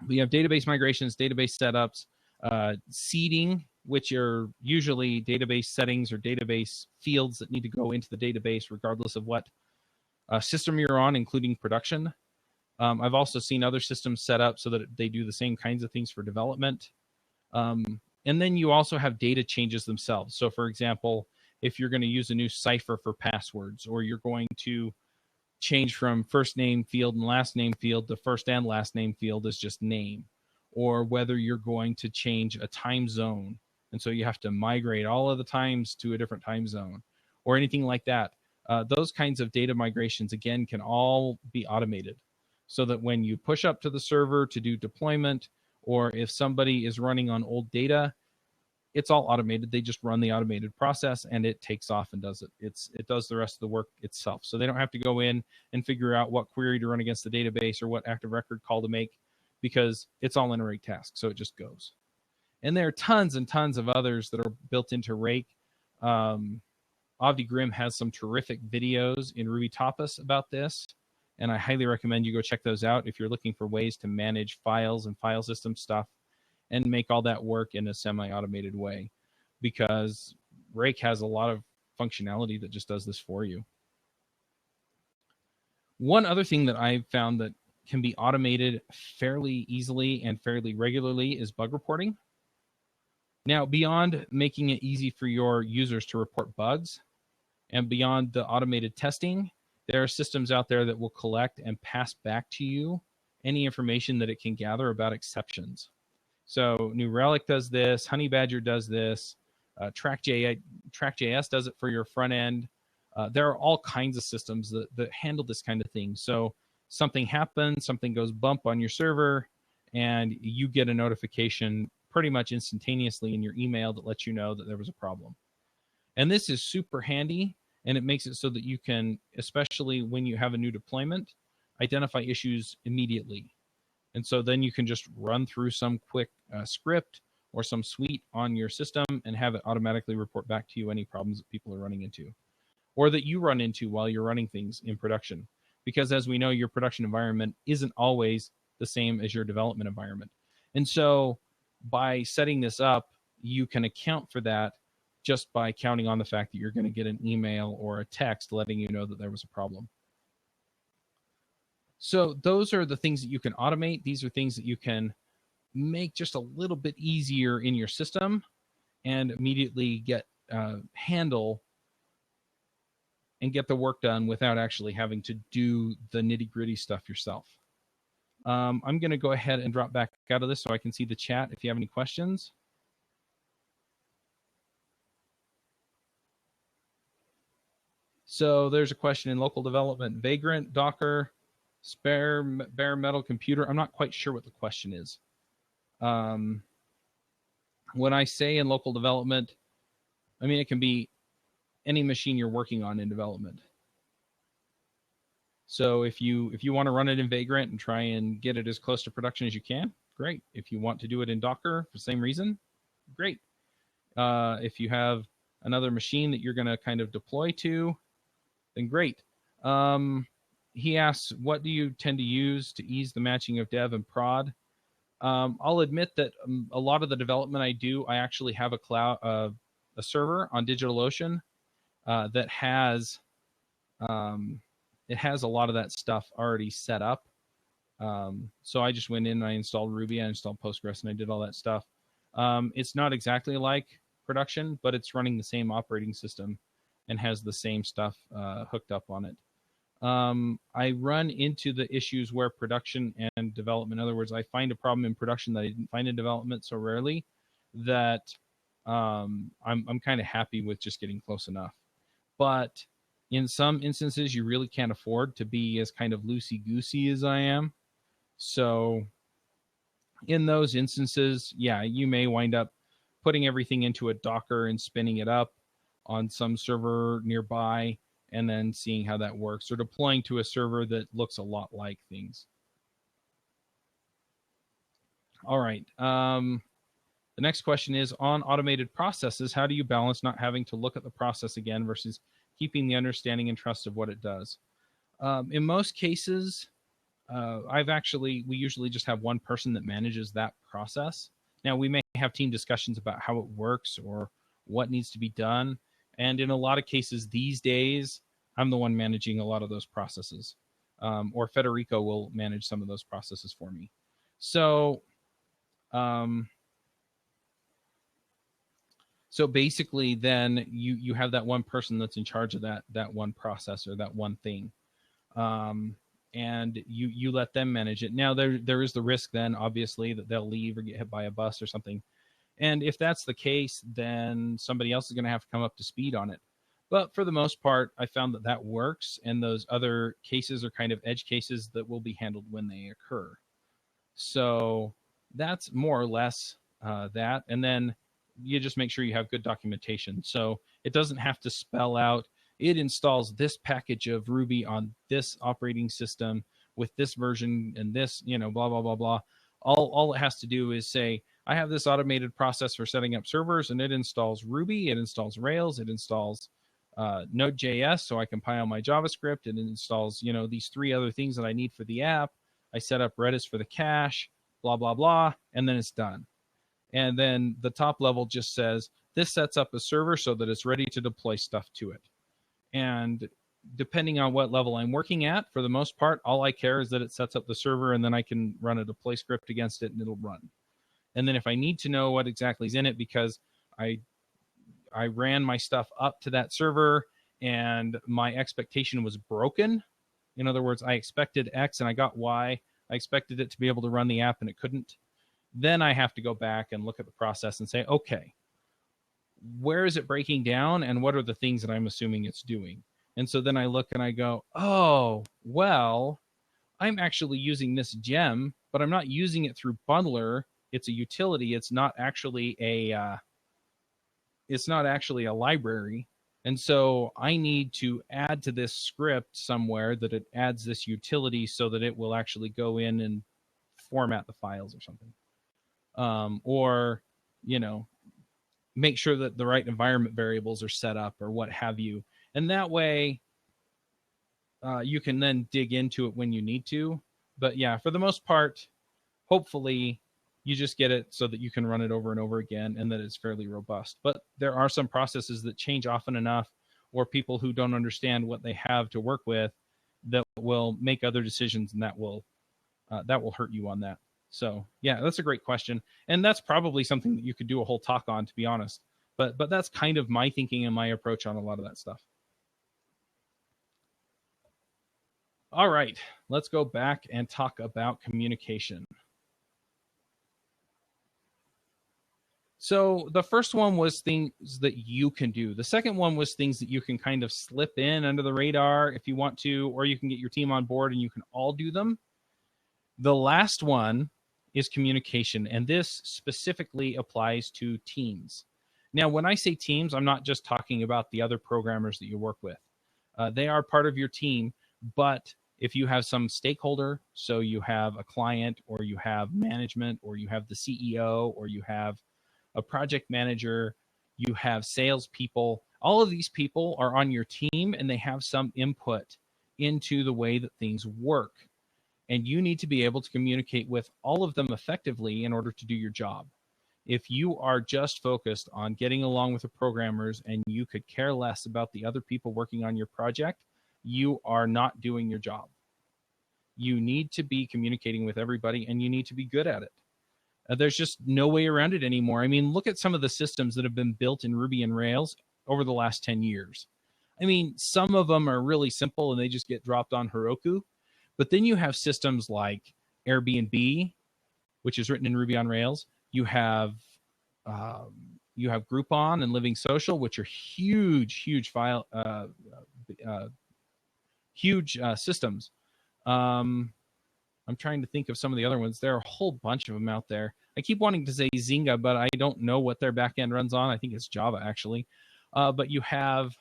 We have database migrations, database setups, seeding, which are usually database settings or database fields that need to go into the database regardless of what system you're on, including production. I've also seen other systems set up so that they do the same kinds of things for development. And then you also have data changes themselves. So for example, if you're going to use a new cipher for passwords, or you're going to change from first name field and last name field to first and last name field as just name, or whether you're going to change a time zone, and so you have to migrate all of the times to a different time zone, or anything like that. Those kinds of data migrations, again, can all be automated, so that when you push up to the server to do deployment, or if somebody is running on old data, it's all automated. They just run the automated process and it takes off and does it. It does the rest of the work itself. So they don't have to go in and figure out what query to run against the database or what active record call to make, because it's all in a Rake task. So it just goes. And there are tons and tons of others that are built into Rake. Avdi Grimm has some terrific videos in Ruby Tapas about this, and I highly recommend you go check those out if you're looking for ways to manage files and file system stuff and make all that work in a semi-automated way, because Rake has a lot of functionality that just does this for you. One other thing that I've found that can be automated fairly easily and fairly regularly is bug reporting. Now, beyond making it easy for your users to report bugs, and beyond the automated testing, there are systems out there that will collect and pass back to you any information that it can gather about exceptions. So New Relic does this, Honey Badger does this, Track.js does it for your front end. There are all kinds of systems that handle this kind of thing. So something happens, something goes bump on your server, and you get a notification pretty much instantaneously in your email that lets you know that there was a problem. And this is super handy, and it makes it so that you can, especially when you have a new deployment, identify issues immediately. And so then you can just run through some quick script or some suite on your system and have it automatically report back to you any problems that people are running into, or that you run into while you're running things in production. Because as we know, your production environment isn't always the same as your development environment. And so by setting this up, you can account for that just by counting on the fact that you're going to get an email or a text letting you know that there was a problem. So those are the things that you can automate. These are things that you can make just a little bit easier in your system and immediately get handle and get the work done without actually having to do the nitty-gritty stuff yourself. I'm going to go ahead and drop back out of this so I can see the chat if you have any questions. So there's a question in local development: Vagrant, Docker, spare bare metal computer. I'm not quite sure what the question is. When I say in local development, I mean it can be any machine you're working on in development. So if you want to run it in Vagrant and try and get it as close to production as you can, great. If you want to do it in Docker for the same reason, great. If you have another machine that you're going to kind of deploy to, then great. He asks, what do you tend to use to ease the matching of dev and prod? I'll admit that a lot of the development I do, I actually have a server on DigitalOcean that has it has a lot of that stuff already set up. So I just went in and I installed Ruby, I installed Postgres, and I did all that stuff. It's not exactly like production, but it's running the same operating system and has the same stuff hooked up on it. I run into the issues where production and development, in other words, I find a problem in production that I didn't find in development so rarely that I'm kind of happy with just getting close enough. But in some instances, you really can't afford to be as kind of loosey-goosey as I am. So in those instances, yeah, you may wind up putting everything into a Docker and spinning it up on some server nearby and then seeing how that works, or deploying to a server that looks a lot like things. All right. The next question is, on automated processes, how do you balance not having to look at the process again versus keeping the understanding and trust of what it does? In most cases, we usually just have one person that manages that process. Now, we may have team discussions about how it works or what needs to be done. And in a lot of cases these days, I'm the one managing a lot of those processes. Or Federico will manage some of those processes for me. So, so basically, then you have that one person that's in charge of that one process or that one thing. And you let them manage it. Now there is the risk then, obviously, that they'll leave or get hit by a bus or something. And if that's the case, then somebody else is going to have to come up to speed on it. But for the most part, I found that works, and those other cases are kind of edge cases that will be handled when they occur. So that's more or less that. And then you just make sure you have good documentation. So it doesn't have to spell out, it installs this package of Ruby on this operating system with this version and this, blah, blah, blah, blah. All it has to do is say, I have this automated process for setting up servers, and it installs Ruby, it installs Rails, it installs Node.js, so I compile my JavaScript, it installs, these 3 other things that I need for the app. I set up Redis for the cache, blah, blah, blah, and then it's done. And then the top level just says, this sets up a server so that it's ready to deploy stuff to it. And depending on what level I'm working at, for the most part, all I care is that it sets up the server, and then I can run a deploy script against it and it'll run. And then if I need to know what exactly is in it, because I ran my stuff up to that server and my expectation was broken, in other words, I expected X and I got Y, I expected it to be able to run the app and it couldn't, then I have to go back and look at the process and say, okay, where is it breaking down and what are the things that I'm assuming it's doing? And so then I look and I go, oh, well, I'm actually using this gem, but I'm not using it through bundler. It's a utility. It's not actually a library. And so I need to add to this script somewhere that it adds this utility so that it will actually go in and format the files or something. Or, make sure that the right environment variables are set up or what have you. And that way, you can then dig into it when you need to. But yeah, for the most part, hopefully you just get it so that you can run it over and over again and that it's fairly robust. But there are some processes that change often enough, or people who don't understand what they have to work with, that will make other decisions, and that will hurt you on that. So yeah, that's a great question. And that's probably something that you could do a whole talk on, to be honest. But that's kind of my thinking and my approach on a lot of that stuff. All right, let's go back and talk about communication. So the first one was things that you can do. The second one was things that you can kind of slip in under the radar if you want to, or you can get your team on board and you can all do them. The last one is communication, and this specifically applies to teams. Now, when I say teams, I'm not just talking about the other programmers that you work with. They are part of your team, but if you have some stakeholder, so you have a client, or you have management, or you have the CEO, or you have a project manager, you have salespeople, all of these people are on your team and they have some input into the way that things work. And you need to be able to communicate with all of them effectively in order to do your job. If you are just focused on getting along with the programmers and you could care less about the other people working on your project, you are not doing your job. You need to be communicating with everybody and you need to be good at it. There's just no way around it anymore. I mean, look at some of the systems that have been built in Ruby and Rails over the last 10 years. I mean, some of them are really simple and they just get dropped on Heroku. But then you have systems like Airbnb, which is written in Ruby on Rails. You have You have Groupon and Living Social, which are huge file, huge systems. I'm trying to think of some of the other ones. There are a whole bunch of them out there. I keep wanting to say Zynga, but I don't know what their backend runs on. I think it's Java, actually. But you have,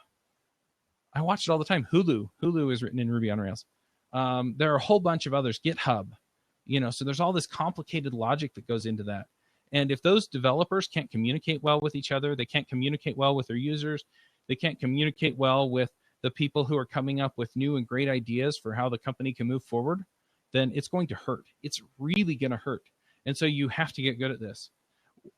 I watch it all the time, Hulu. Hulu is written in Ruby on Rails. There are a whole bunch of others, GitHub. So there's all this complicated logic that goes into that. And if those developers can't communicate well with each other, they can't communicate well with their users, they can't communicate well with the people who are coming up with new and great ideas for how the company can move forward, then it's going to hurt. It's really going to hurt. And so you have to get good at this.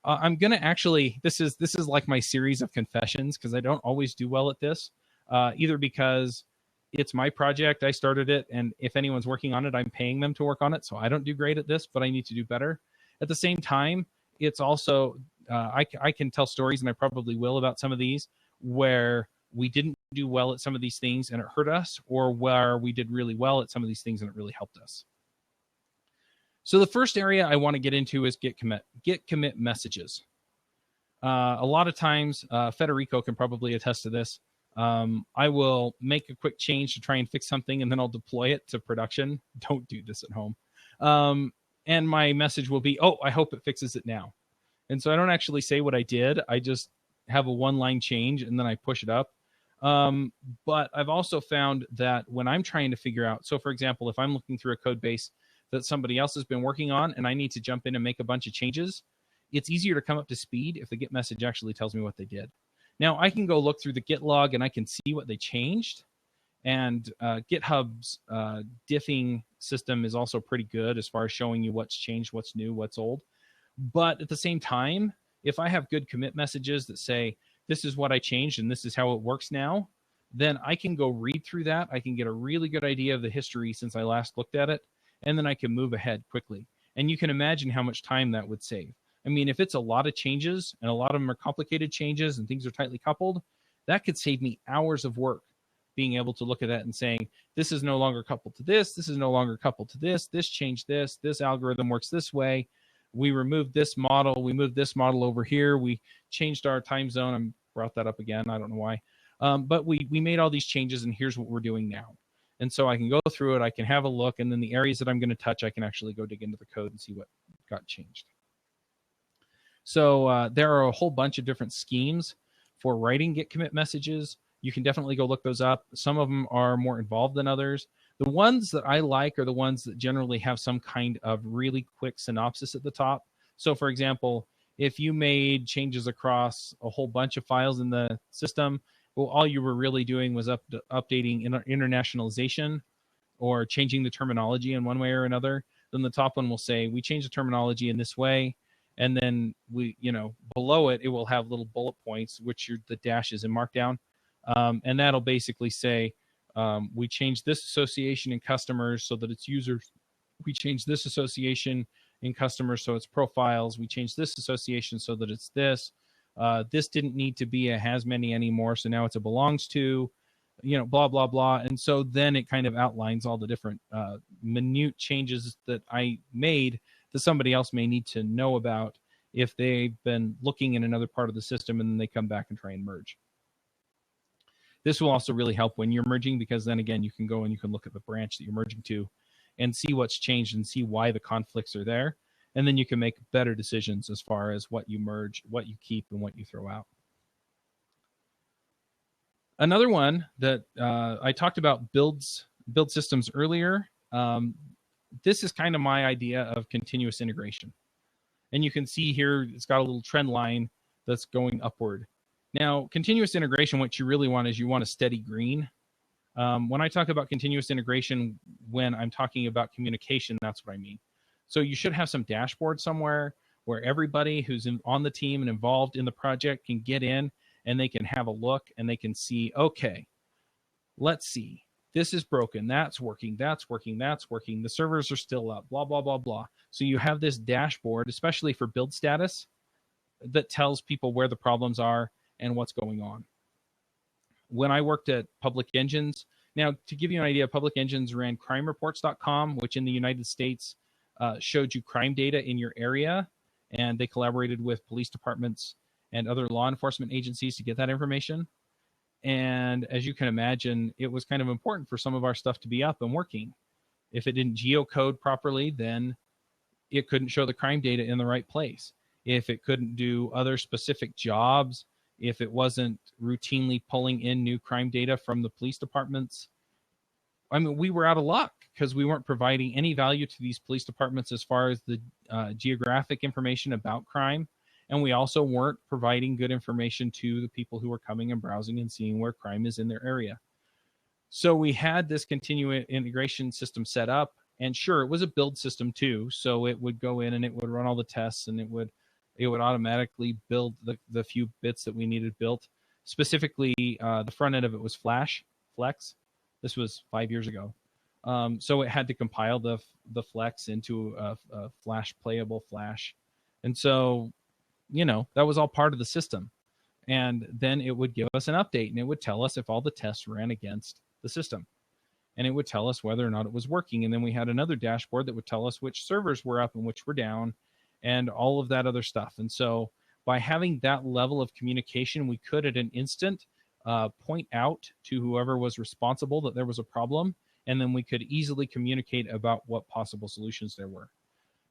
I'm going to actually, this is like my series of confessions, because I don't always do well at this, either because it's my project, I started it, and if anyone's working on it, I'm paying them to work on it. So I don't do great at this, but I need to do better. At the same time, it's also, I can tell stories, and I probably will, about some of these where we didn't do well at some of these things and it hurt us, or where we did really well at some of these things and it really helped us. So the first area I want to get into is git commit messages. A lot of times, Federico can probably attest to this. I will make a quick change to try and fix something, and then I'll deploy it to production. Don't do this at home. And my message will be, oh, I hope it fixes it now. And so I don't actually say what I did. I just have a one-line change, and then I push it up. But I've also found that when I'm trying to figure out, so for example, if I'm looking through a code base that somebody else has been working on and I need to jump in and make a bunch of changes, it's easier to come up to speed if the Git message actually tells me what they did. Now, I can go look through the Git log and I can see what they changed. And GitHub's diffing system is also pretty good as far as showing you what's changed, what's new, what's old. But at the same time, if I have good commit messages that say, this is what I changed and this is how it works now, then I can go read through that. I can get a really good idea of the history since I last looked at it, and then I can move ahead quickly. And you can imagine how much time that would save. I mean, if it's a lot of changes and a lot of them are complicated changes and things are tightly coupled, that could save me hours of work being able to look at that and saying, this is no longer coupled to this is no longer coupled to this changed this algorithm works this way, we removed this model, we moved this model over here, we changed our time zone, I brought that up again, I don't know why, but we made all these changes and here's what we're doing now. And so I can go through it, I can have a look, and then the areas that I'm going to touch, I can actually go dig into the code and see what got changed. So there are a whole bunch of different schemes for writing git commit messages. You can definitely go look those up. Some of them are more involved than others. The ones that I like are the ones that generally have some kind of really quick synopsis at the top. So for example, if you made changes across a whole bunch of files in the system, well, all you were really doing was updating internationalization or changing the terminology in one way or another, then the top one will say, we changed the terminology in this way. And then below it, it will have little bullet points, which are the dashes in Markdown. And that'll basically say, we changed this association in customers so that it's users. We changed this association in customers so it's profiles. We changed this association so that it's this. This didn't need to be a has many anymore, so now it's a belongs to, blah, blah, blah. And so then it kind of outlines all the different minute changes that I made that somebody else may need to know about if they've been looking in another part of the system and then they come back and try and merge. This will also really help when you're merging, because then again, you can go and you can look at the branch that you're merging to and see what's changed and see why the conflicts are there. And then you can make better decisions as far as what you merge, what you keep, and what you throw out. Another one that I talked about build systems earlier. This is kind of my idea of continuous integration. And you can see here, it's got a little trend line that's going upward. Now, continuous integration, what you really want is you want a steady green. When I talk about continuous integration, when I'm talking about communication, that's what I mean. So you should have some dashboard somewhere where everybody who's on the team and involved in the project can get in and they can have a look and they can see, okay, let's see. This is broken, that's working, that's working, that's working. The servers are still up, blah, blah, blah, blah. So you have this dashboard, especially for build status, that tells people where the problems are and what's going on. When I worked at Public Engines, now to give you an idea, Public Engines ran crimereports.com, which in the United States showed you crime data in your area, and they collaborated with police departments and other law enforcement agencies to get that information. And as you can imagine, it was kind of important for some of our stuff to be up and working. If it didn't geocode properly, then it couldn't show the crime data in the right place. If it couldn't do other specific jobs, if it wasn't routinely pulling in new crime data from the police departments, I mean, we were out of luck because we weren't providing any value to these police departments as far as the geographic information about crime. And we also weren't providing good information to the people who were coming and browsing and seeing where crime is in their area. So we had this continuous integration system set up. And sure, it was a build system too. So it would go in and it would run all the tests, and it would automatically build the few bits that we needed built. Specifically, the front end of it was Flex. This was 5 years ago. So it had to compile the Flex into a Flash playable Flash. And so, that was all part of the system. And then it would give us an update, and it would tell us if all the tests ran against the system. And it would tell us whether or not it was working. And then we had another dashboard that would tell us which servers were up and which were down, and all of that other stuff. And so by having that level of communication, we could at an instant point out to whoever was responsible that there was a problem, and then we could easily communicate about what possible solutions there were.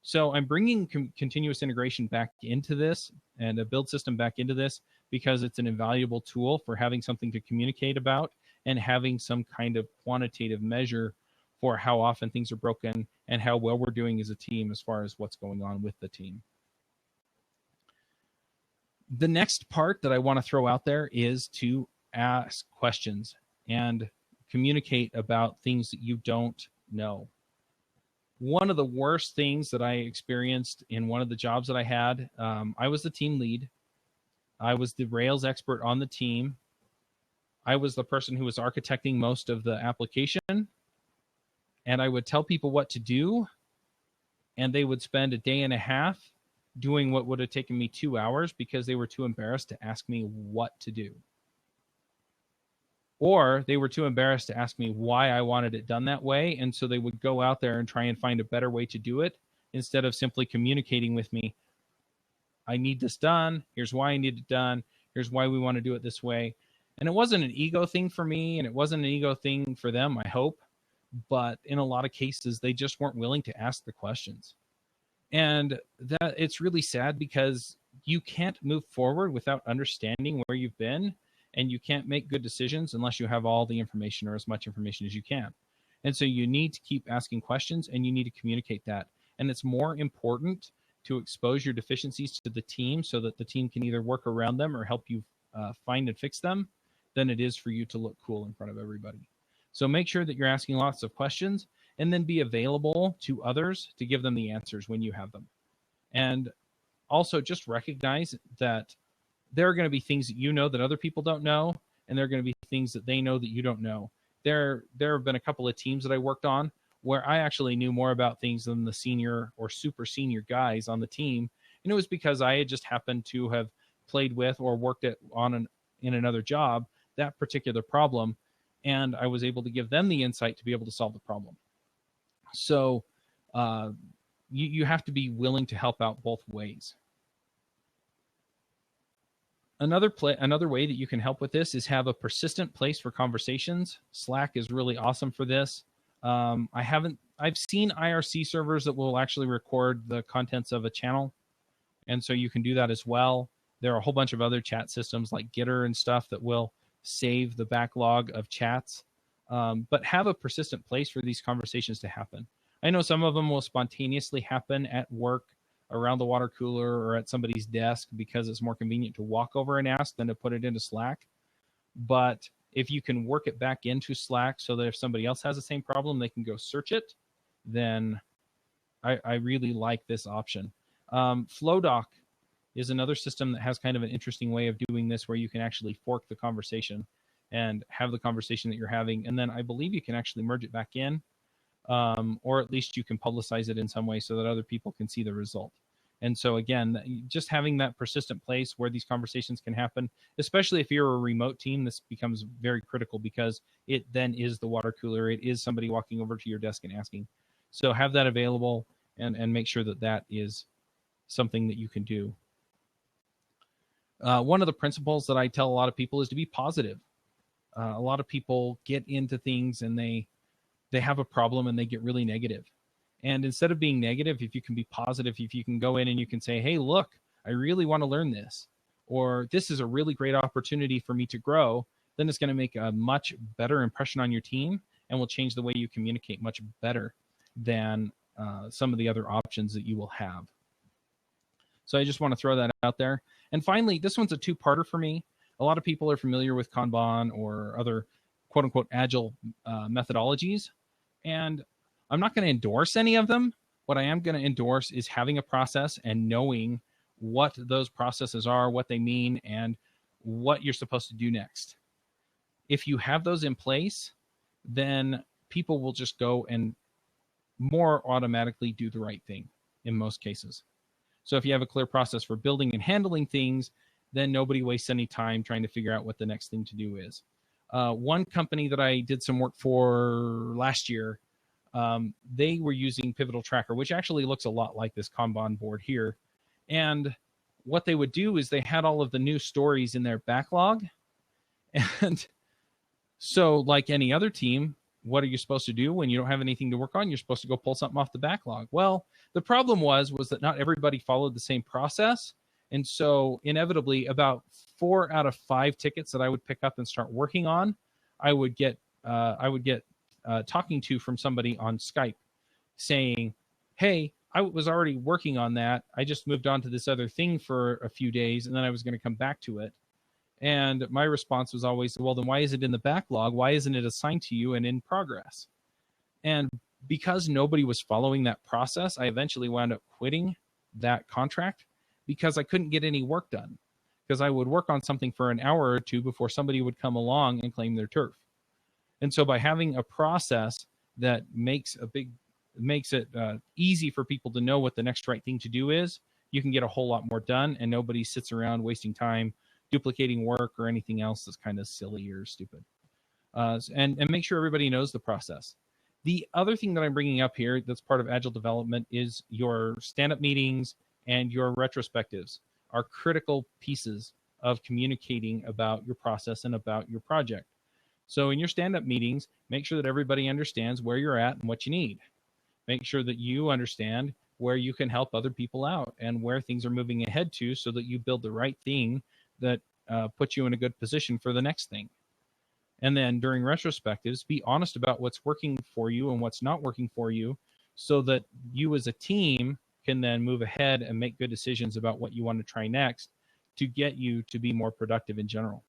So I'm bringing continuous integration back into this and a build system back into this because it's an invaluable tool for having something to communicate about and having some kind of quantitative measure for how often things are broken and how well we're doing as a team as far as what's going on with the team. The next part that I want to throw out there is to ask questions and communicate about things that you don't know. One of the worst things that I experienced in one of the jobs that I had, I was the team lead. I was the Rails expert on the team. I was the person who was architecting most of the application. And I would tell people what to do, and they would spend a day and a half doing what would have taken me 2 hours because they were too embarrassed to ask me what to do. Or they were too embarrassed to ask me why I wanted it done that way. And so they would go out there and try and find a better way to do it instead of simply communicating with me. I need this done. Here's why I need it done. Here's why we want to do it this way. And it wasn't an ego thing for me, and it wasn't an ego thing for them, I hope. But in a lot of cases, they just weren't willing to ask the questions. And that it's really sad because you can't move forward without understanding where you've been, and you can't make good decisions unless you have all the information or as much information as you can. And so you need to keep asking questions, and you need to communicate that. And it's more important to expose your deficiencies to the team so that the team can either work around them or help you find and fix them than it is for you to look cool in front of everybody. So make sure that you're asking lots of questions, and then be available to others to give them the answers when you have them. And also just recognize that there are going to be things that you know that other people don't know, and there are going to be things that they know that you don't know. There have been a couple of teams that I worked on where I actually knew more about things than the senior or super senior guys on the team, and it was because I had just happened to have played with or worked in another job that particular problem, and I was able to give them the insight to be able to solve the problem. So you have to be willing to help out both ways. Another way that you can help with this is have a persistent place for conversations. Slack is really awesome for this. I've seen IRC servers that will actually record the contents of a channel, and so you can do that as well. There are a whole bunch of other chat systems like Gitter and stuff that will save the backlog of chats, but have a persistent place for these conversations to happen. I know some of them will spontaneously happen at work, around the water cooler, or at somebody's desk because it's more convenient to walk over and ask than to put it into Slack. But if you can work it back into Slack so that if somebody else has the same problem, they can go search it, then I really like this option. FlowDoc is another system that has kind of an interesting way of doing this where you can actually fork the conversation and have the conversation that you're having. And then I believe you can actually merge it back in, or at least you can publicize it in some way so that other people can see the result. And so again, just having that persistent place where these conversations can happen, especially if you're a remote team, this becomes very critical because it then is the water cooler. It is somebody walking over to your desk and asking. So have that available and make sure that that is something that you can do. One of the principles that I tell a lot of people is to be positive. A lot of people get into things and they have a problem and they get really negative. And instead of being negative, if you can be positive, if you can go in and you can say, hey, look, I really want to learn this, or this is a really great opportunity for me to grow, then it's going to make a much better impression on your team and will change the way you communicate much better than some of the other options that you will have. So I just want to throw that out there. And finally, this one's a two-parter for me. A lot of people are familiar with Kanban or other quote-unquote Agile methodologies. And I'm not going to endorse any of them. What I am going to endorse is having a process and knowing what those processes are, what they mean, and what you're supposed to do next. If you have those in place, then people will just go and more automatically do the right thing in most cases. So if you have a clear process for building and handling things, then nobody wastes any time trying to figure out what the next thing to do is. One company that I did some work for last year, they were using Pivotal Tracker, which actually looks a lot like this Kanban board here. And what they would do is they had all of the new stories in their backlog. And so like any other team, what are you supposed to do when you don't have anything to work on? You're supposed to go pull something off the backlog. Well, the problem was that not everybody followed the same process. And so inevitably about 4 out of 5 tickets that I would pick up and start working on, I would get talking to from somebody on Skype saying, hey, I was already working on that. I just moved on to this other thing for a few days and then I was going to come back to it. And my response was always, well, then why is it in the backlog? Why isn't it assigned to you and in progress? And because nobody was following that process, I eventually wound up quitting that contract because I couldn't get any work done. Because I would work on something for an hour or two before somebody would come along and claim their turf. And so by having a process that makes it easy for people to know what the next right thing to do is, you can get a whole lot more done and nobody sits around wasting time duplicating work or anything else that's kind of silly or stupid. And make sure everybody knows the process. The other thing that I'm bringing up here that's part of Agile development is your stand-up meetings and your retrospectives are critical pieces of communicating about your process and about your project. So in your stand-up meetings, make sure that everybody understands where you're at and what you need. Make sure that you understand where you can help other people out and where things are moving ahead to so that you build the right thing that puts you in a good position for the next thing. And then during retrospectives, be honest about what's working for you and what's not working for you so that you as a team can then move ahead and make good decisions about what you want to try next to get you to be more productive in general.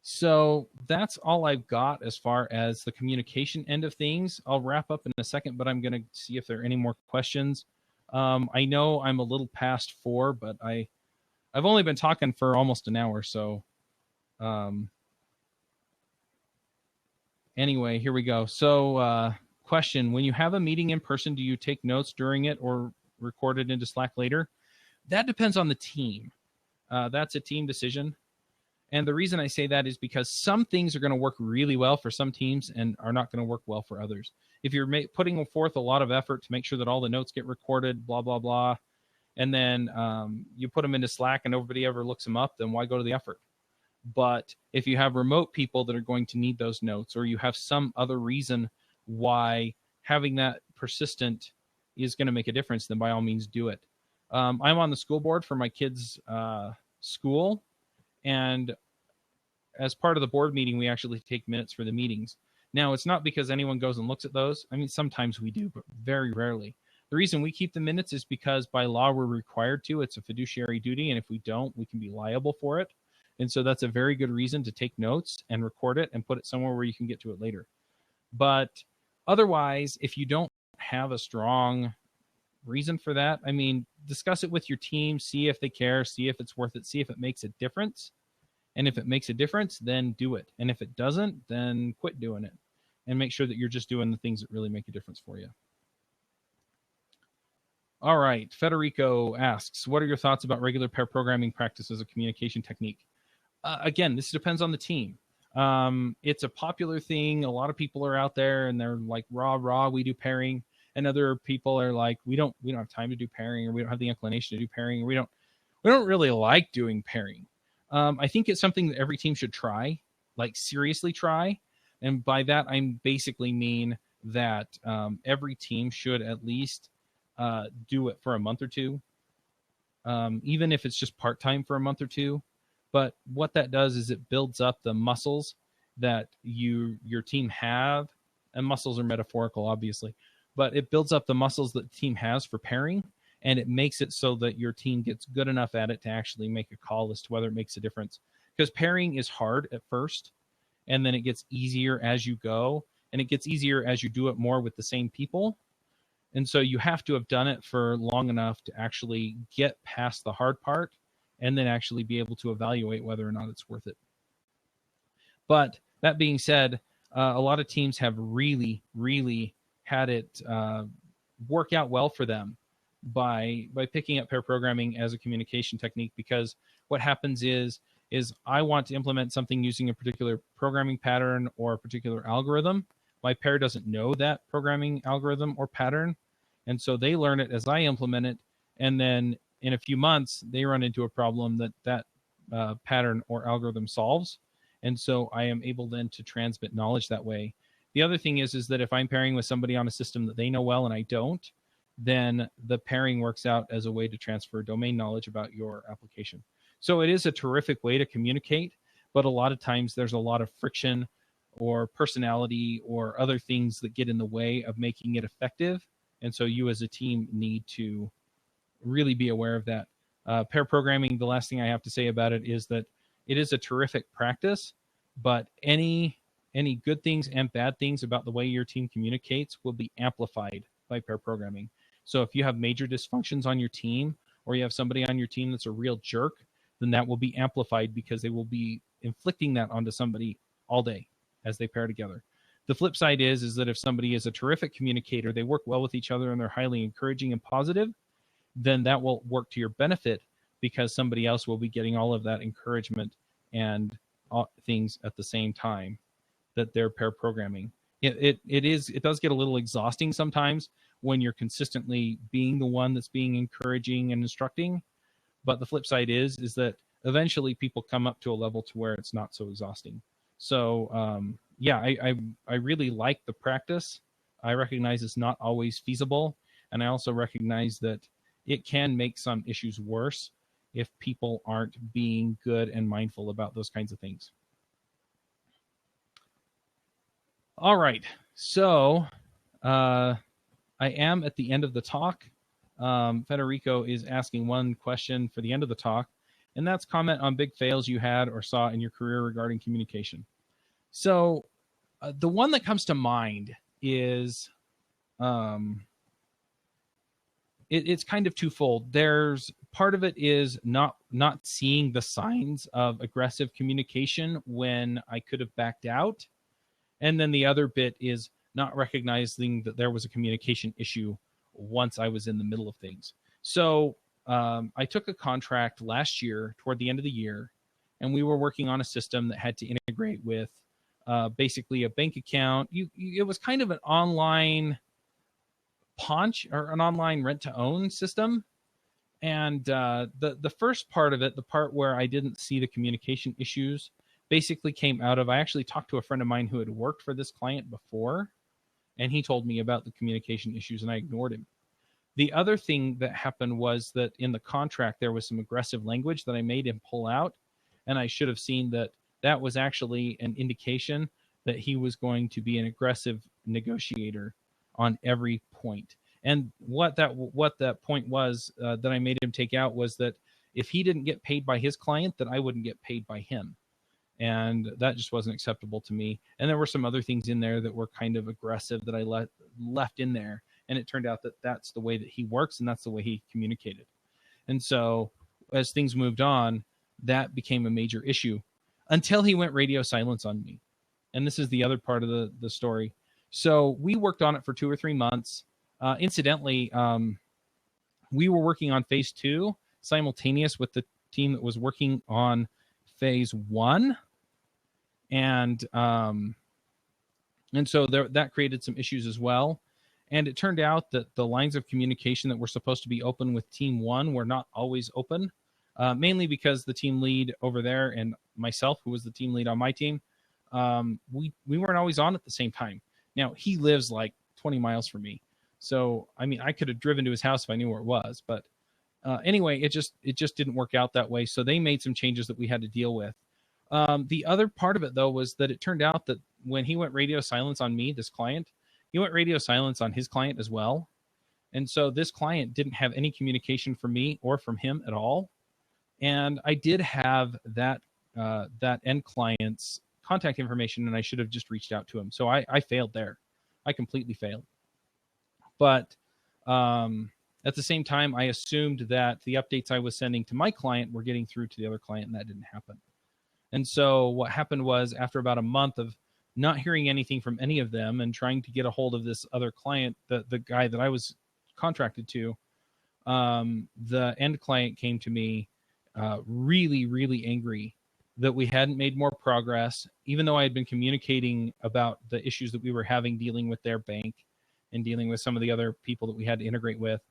So that's all I've got as far as the communication end of things. I'll wrap up in a second, but I'm going to see if there are any more questions. I know I'm a little past 4, but I've only been talking for almost an hour. So anyway, here we go. So question, when you have a meeting in person, do you take notes during it or record it into Slack later? That depends on the team. That's a team decision. And the reason I say that is because some things are going to work really well for some teams and are not going to work well for others. If you're putting forth a lot of effort to make sure that all the notes get recorded, blah, blah, blah, and then you put them into Slack and nobody ever looks them up, then why go to the effort? But if you have remote people that are going to need those notes, or you have some other reason why having that persistent is going to make a difference, then by all means do it. I'm on the school board for my kids' school. And as part of the board meeting, we actually take minutes for the meetings. Now, it's not because anyone goes and looks at those. I mean, sometimes we do, but very rarely. The reason we keep the minutes is because by law, we're required to. It's a fiduciary duty. And if we don't, we can be liable for it. And so that's a very good reason to take notes and record it and put it somewhere where you can get to it later. But otherwise, if you don't have a strong reason for that, I mean, discuss it with your team, see if they care, see if it's worth it, see if it makes a difference. And if it makes a difference, then do it. And if it doesn't, then quit doing it and make sure that you're just doing the things that really make a difference for you. All right. Federico asks, what are your thoughts about regular pair programming practice as a communication technique? Again, this depends on the team. It's a popular thing. A lot of people are out there and they're like, rah, we do pairing. and other people are like, we don't have time to do pairing, or we don't have the inclination to do pairing, or we don't really like doing pairing. I think it's something that every team should try, like seriously try. And by that, I basically mean that every team should at least do it for a month or two, even if it's just part-time for a month or two. But what that does is it builds up the muscles that your team have, and muscles are metaphorical, obviously, but it builds up the muscles that the team has for pairing, and it makes it so that your team gets good enough at it to actually make a call as to whether it makes a difference. Because pairing is hard at first, and then it gets easier as you go, and it gets easier as you do it more with the same people. And so you have to have done it for long enough to actually get past the hard part, and then actually be able to evaluate whether or not it's worth it. But that being said, a lot of teams have really, really had it work out well for them by picking up pair programming as a communication technique, because what happens is I want to implement something using a particular programming pattern or a particular algorithm. My pair doesn't know that programming algorithm or pattern, and so they learn it as I implement it, and then in a few months they run into a problem that pattern or algorithm solves, and so I am able then to transmit knowledge that way. The other thing is that if I'm pairing with somebody on a system that they know well and I don't, then the pairing works out as a way to transfer domain knowledge about your application. So it is a terrific way to communicate, but a lot of times there's a lot of friction or personality or other things that get in the way of making it effective. And so you as a team need to really be aware of that. Pair programming, the last thing I have to say about it is that it is a terrific practice, but any good things and bad things about the way your team communicates will be amplified by pair programming. So if you have major dysfunctions on your team, or you have somebody on your team that's a real jerk, then that will be amplified because they will be inflicting that onto somebody all day as they pair together. The flip side is that if somebody is a terrific communicator, they work well with each other, and they're highly encouraging and positive, then that will work to your benefit, because somebody else will be getting all of that encouragement and things at the same time that they're pair programming. It does get a little exhausting sometimes when you're consistently being the one that's being encouraging and instructing. But the flip side is that eventually people come up to a level to where it's not so exhausting. So yeah, I really like the practice. I recognize it's not always feasible, and I also recognize that it can make some issues worse if people aren't being good and mindful about those kinds of things. All right, so I am at the end of the talk. Federico is asking one question for the end of the talk, and that's comment on big fails you had or saw in your career regarding communication. So the one that comes to mind is it's kind of twofold. There's part of it is not seeing the signs of aggressive communication when I could have backed out. And then the other bit is not recognizing that there was a communication issue once I was in the middle of things. So I took a contract last year toward the end of the year, and we were working on a system that had to integrate with basically a bank account. It was kind of an online paunch or an online rent-to-own system. And the first part of it, the part where I didn't see the communication issues, basically came out of, I actually talked to a friend of mine who had worked for this client before, and he told me about the communication issues, and I ignored him. The other thing that happened was that in the contract, there was some aggressive language that I made him pull out, and I should have seen that that was actually an indication that he was going to be an aggressive negotiator on every point. And what that point was that I made him take out was that if he didn't get paid by his client, that I wouldn't get paid by him. And that just wasn't acceptable to me. And there were some other things in there that were kind of aggressive that I left in there. And it turned out that that's the way that he works, and that's the way he communicated. And so as things moved on, that became a major issue until he went radio silence on me. And this is the other part of the story. So we worked on it for 2 or 3 months. Incidentally, we were working on phase 2 simultaneous with the team that was working on phase 1. And so that created some issues as well. And it turned out that the lines of communication that were supposed to be open with team one were not always open, mainly because the team lead over there and myself, who was the team lead on my team, we weren't always on at the same time. Now, he lives like 20 miles from me. So, I mean, I could have driven to his house if I knew where it was. But anyway, it just didn't work out that way. So they made some changes that we had to deal with. The other part of it, though, was that it turned out that when he went radio silence on me, this client, he went radio silence on his client as well. And so this client didn't have any communication from me or from him at all. And I did have that end client's contact information, and I should have just reached out to him. So I failed there. I completely failed. But at the same time, I assumed that the updates I was sending to my client were getting through to the other client, and that didn't happen. And so what happened was, after about a month of not hearing anything from any of them and trying to get a hold of this other client, the guy that I was contracted to, the end client came to me really, really angry that we hadn't made more progress, even though I had been communicating about the issues that we were having dealing with their bank and dealing with some of the other people that we had to integrate with.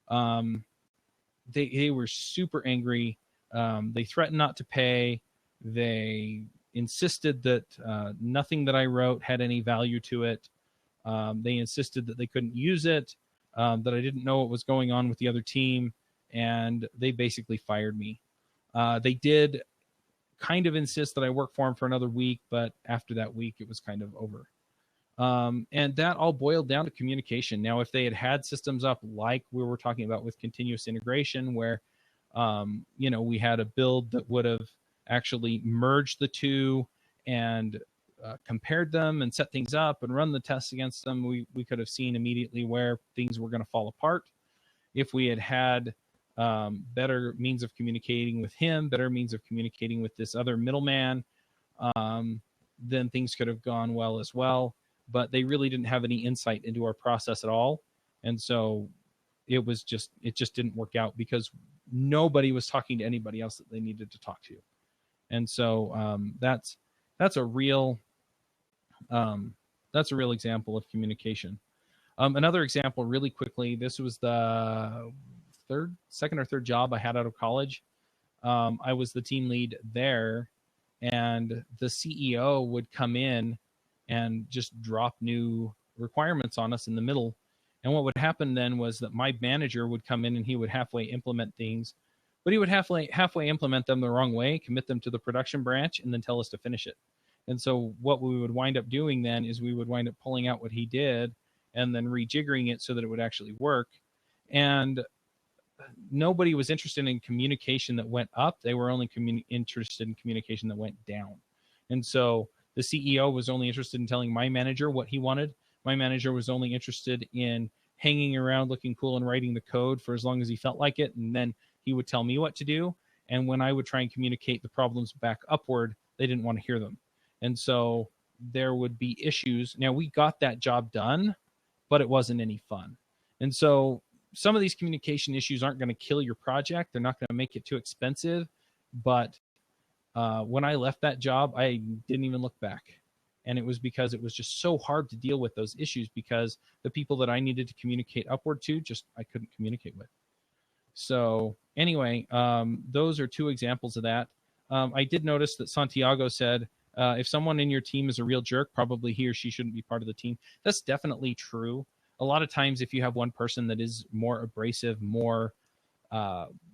They were super angry. They threatened not to pay. They insisted that nothing that I wrote had any value to it. They insisted that they couldn't use it, that I didn't know what was going on with the other team, and they basically fired me. They did kind of insist that I work for them for another week, but after that week, it was kind of over. And that all boiled down to communication. Now, if they had systems up like we were talking about with continuous integration, where we had a build that would have actually merged the two and compared them and set things up and run the tests against them, we could have seen immediately where things were going to fall apart. If we had better means of communicating with him, better means of communicating with this other middleman, then things could have gone well as well. But they really didn't have any insight into our process at all. And so it just didn't work out because nobody was talking to anybody else that they needed to talk to. And so that's a real example of communication. Another example, really quickly, this was the second or third job I had out of college. I was the team lead there, and the CEO would come in and just drop new requirements on us in the middle. And what would happen then was that my manager would come in and he would halfway implement things, but he would halfway implement them the wrong way, commit them to the production branch, and then tell us to finish it. And so what we would wind up doing then is we would wind up pulling out what he did and then rejiggering it so that it would actually work. And nobody was interested in communication that went up. They were only interested in communication that went down. And so the CEO was only interested in telling my manager what he wanted. My manager was only interested in hanging around looking cool and writing the code for as long as he felt like it. And then he would tell me what to do. And when I would try and communicate the problems back upward, they didn't want to hear them. And so there would be issues. Now, we got that job done, but it wasn't any fun. And so some of these communication issues aren't going to kill your project. They're not going to make it too expensive. But when I left that job, I didn't even look back. And it was because it was just so hard to deal with those issues because the people that I needed to communicate upward to, I couldn't communicate with. So anyway, those are two examples of that. I did notice that Santiago said, if someone in your team is a real jerk, probably he or she shouldn't be part of the team. That's definitely true. A lot of times if you have one person that is more abrasive, more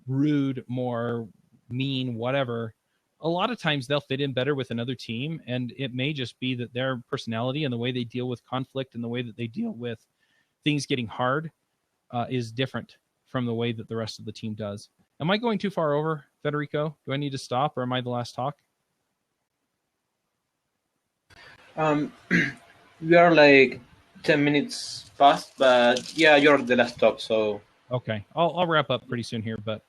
rude, more mean, whatever, a lot of times they'll fit in better with another team. And it may just be that their personality and the way they deal with conflict and the way that they deal with things getting hard is different from the way that the rest of the team does. Am I going too far over, Federico? Do I need to stop, or am I the last talk? We are like 10 minutes past, but yeah, you're the last talk, so. Okay, I'll wrap up pretty soon here, but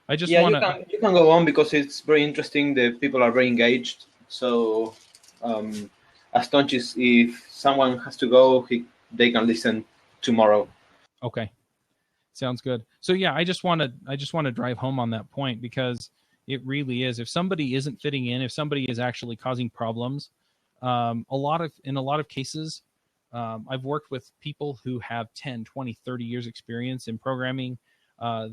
I just want to. You can go on because it's very interesting. The people are very engaged. So, as if someone has to go, they can listen tomorrow. Okay, sounds good. So yeah, I just want to drive home on that point because it really is. If somebody isn't fitting in, if somebody is actually causing problems, in a lot of cases, I've worked with people who have 10, 20, 30 years experience in programming.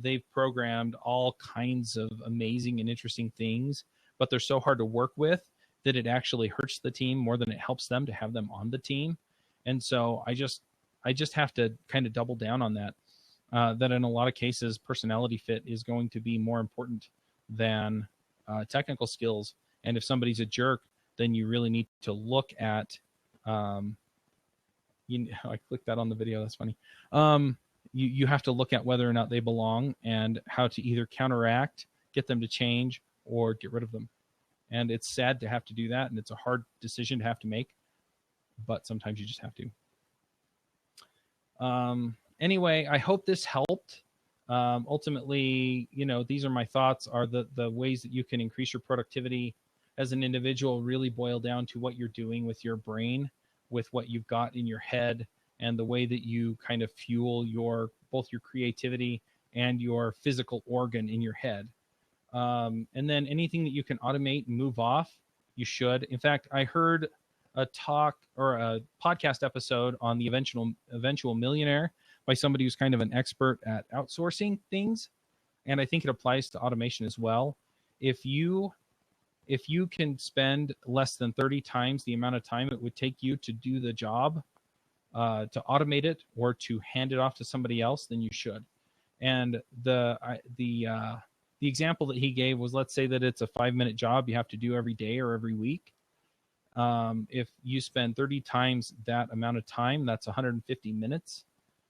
They've programmed all kinds of amazing and interesting things, but they're so hard to work with that it actually hurts the team more than it helps them to have them on the team. And so I just have to kind of double down on that. That in a lot of cases, personality fit is going to be more important than technical skills. And if somebody's a jerk, then you really need to look at. I clicked that on the video. That's funny. You have to look at whether or not they belong and how to either counteract, get them to change, or get rid of them. And it's sad to have to do that, and it's a hard decision to have to make, but sometimes you just have to. Anyway, I hope this helped. Ultimately, these are my thoughts, are the ways that you can increase your productivity as an individual really boil down to what you're doing with your brain, with what you've got in your head, and the way that you kind of fuel both your creativity and your physical organ in your head. And then anything that you can automate and move off, you should. In fact, I heard a talk or a podcast episode on the eventual millionaire by somebody who's kind of an expert at outsourcing things. And I think it applies to automation as well. If you can spend less than 30 times the amount of time it would take you to do the job, to automate it or to hand it off to somebody else, then you should. And the example that he gave was, let's say that it's a 5-minute job you have to do every day or every week. If you spend 30 times that amount of time, that's 150 minutes.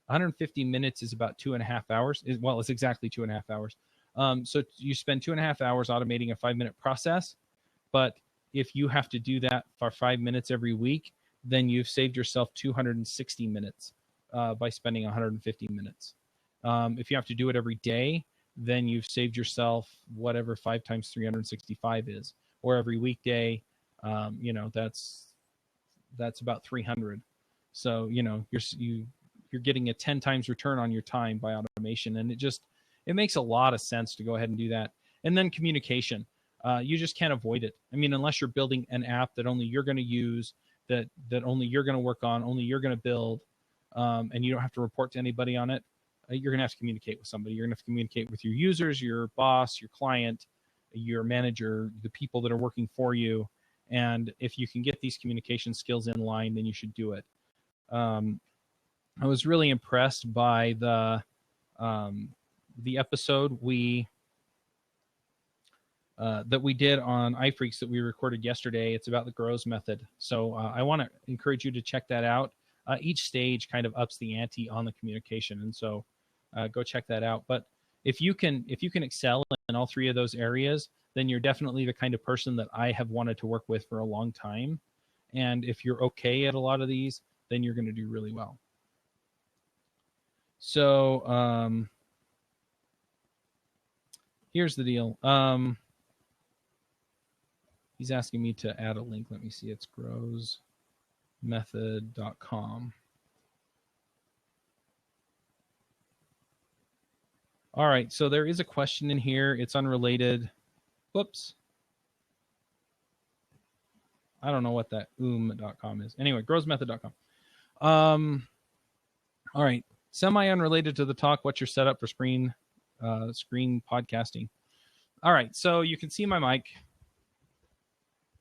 150 minutes is about 2.5 hours. Well, it's exactly 2.5 hours. So you spend 2.5 hours automating a 5-minute process. But if you have to do that for 5 minutes every week, then you've saved yourself 260 minutes by spending 150 minutes. If you have to do it every day, then you've saved yourself whatever 5 times 365 is, or every weekday. That's about 300. So you're getting a 10 times return on your time by automation, and it makes a lot of sense to go ahead and do that. And then communication, you just can't avoid it. I mean, unless you're building an app that only you're going to use, that only you're going to work on, only you're going to build, and you don't have to report to anybody on it, you're going to have to communicate with somebody. You're going to have to communicate with your users, your boss, your client, your manager, the people that are working for you. And if you can get these communication skills in line, then you should do it. I was really impressed by the episode that we did on iPhreaks that we recorded yesterday. It's about the Grows method. So I want to encourage you to check that out. Each stage kind of ups the ante on the communication, and so go check that out. But if you can excel in all 3 of those areas, then you're definitely the kind of person that I have wanted to work with for a long time. And if you're okay at a lot of these, then you're going to do really well. So here's the deal. He's asking me to add a link. Let me see. It's growsmethod.com. All right. So there is a question in here. It's unrelated. Whoops. I don't know what that .com is. Anyway, growsmethod.com. All right. Semi-unrelated to the talk. What's your setup for screen podcasting? All right. So you can see my mic,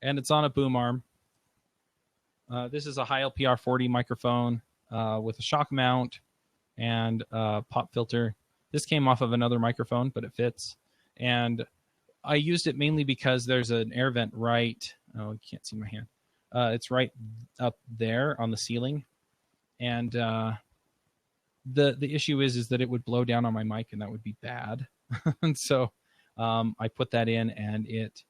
and it's on a boom arm. This is a high LPR 40 microphone with a shock mount and a pop filter. This came off of another microphone, but it fits. And I used it mainly because there's an air vent right. Oh, you can't see my hand. It's right up there on the ceiling. And the issue is that it would blow down on my mic, and that would be bad. And so I put that in, and it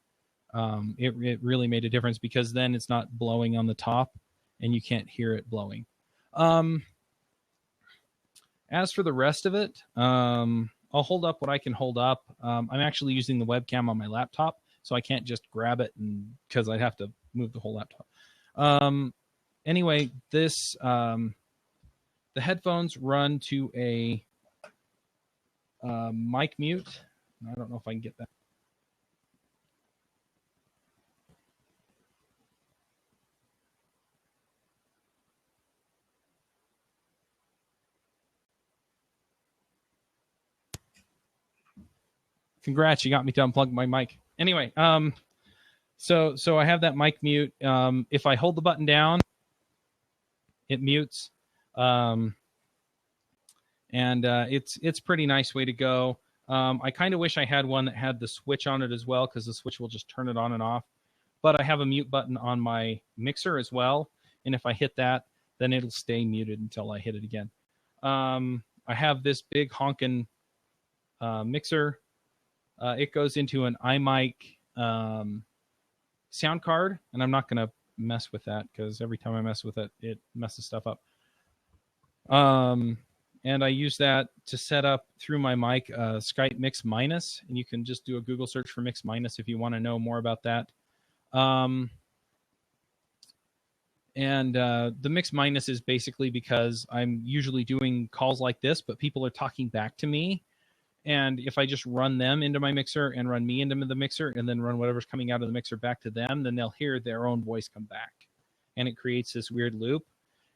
really made a difference, because then it's not blowing on the top and you can't hear it blowing. As for the rest of it, I'll hold up what I can hold up. I'm actually using the webcam on my laptop, so I can't just grab it because I'd have to move the whole laptop. Anyway, this the headphones run to a mic mute. I don't know if I can get that. Congrats, you got me to unplug my mic. Anyway, so I have that mic mute. If I hold the button down, it mutes. And it's pretty nice way to go. I kind of wish I had one that had the switch on it as well, because the switch will just turn it on and off. But I have a mute button on my mixer as well, and if I hit that, then it'll stay muted until I hit it again. I have this big honkin' mixer. It goes into an iMic sound card, and I'm not going to mess with that because every time I mess with it, it messes stuff up. And I use that to set up through my mic Skype Mix Minus, and you can just do a Google search for Mix Minus if you want to know more about that. The Mix Minus is basically because I'm usually doing calls like this, but people are talking back to me. And if I just run them into my mixer and run me into the mixer and then run whatever's coming out of the mixer back to them, then they'll hear their own voice come back. And it creates this weird loop.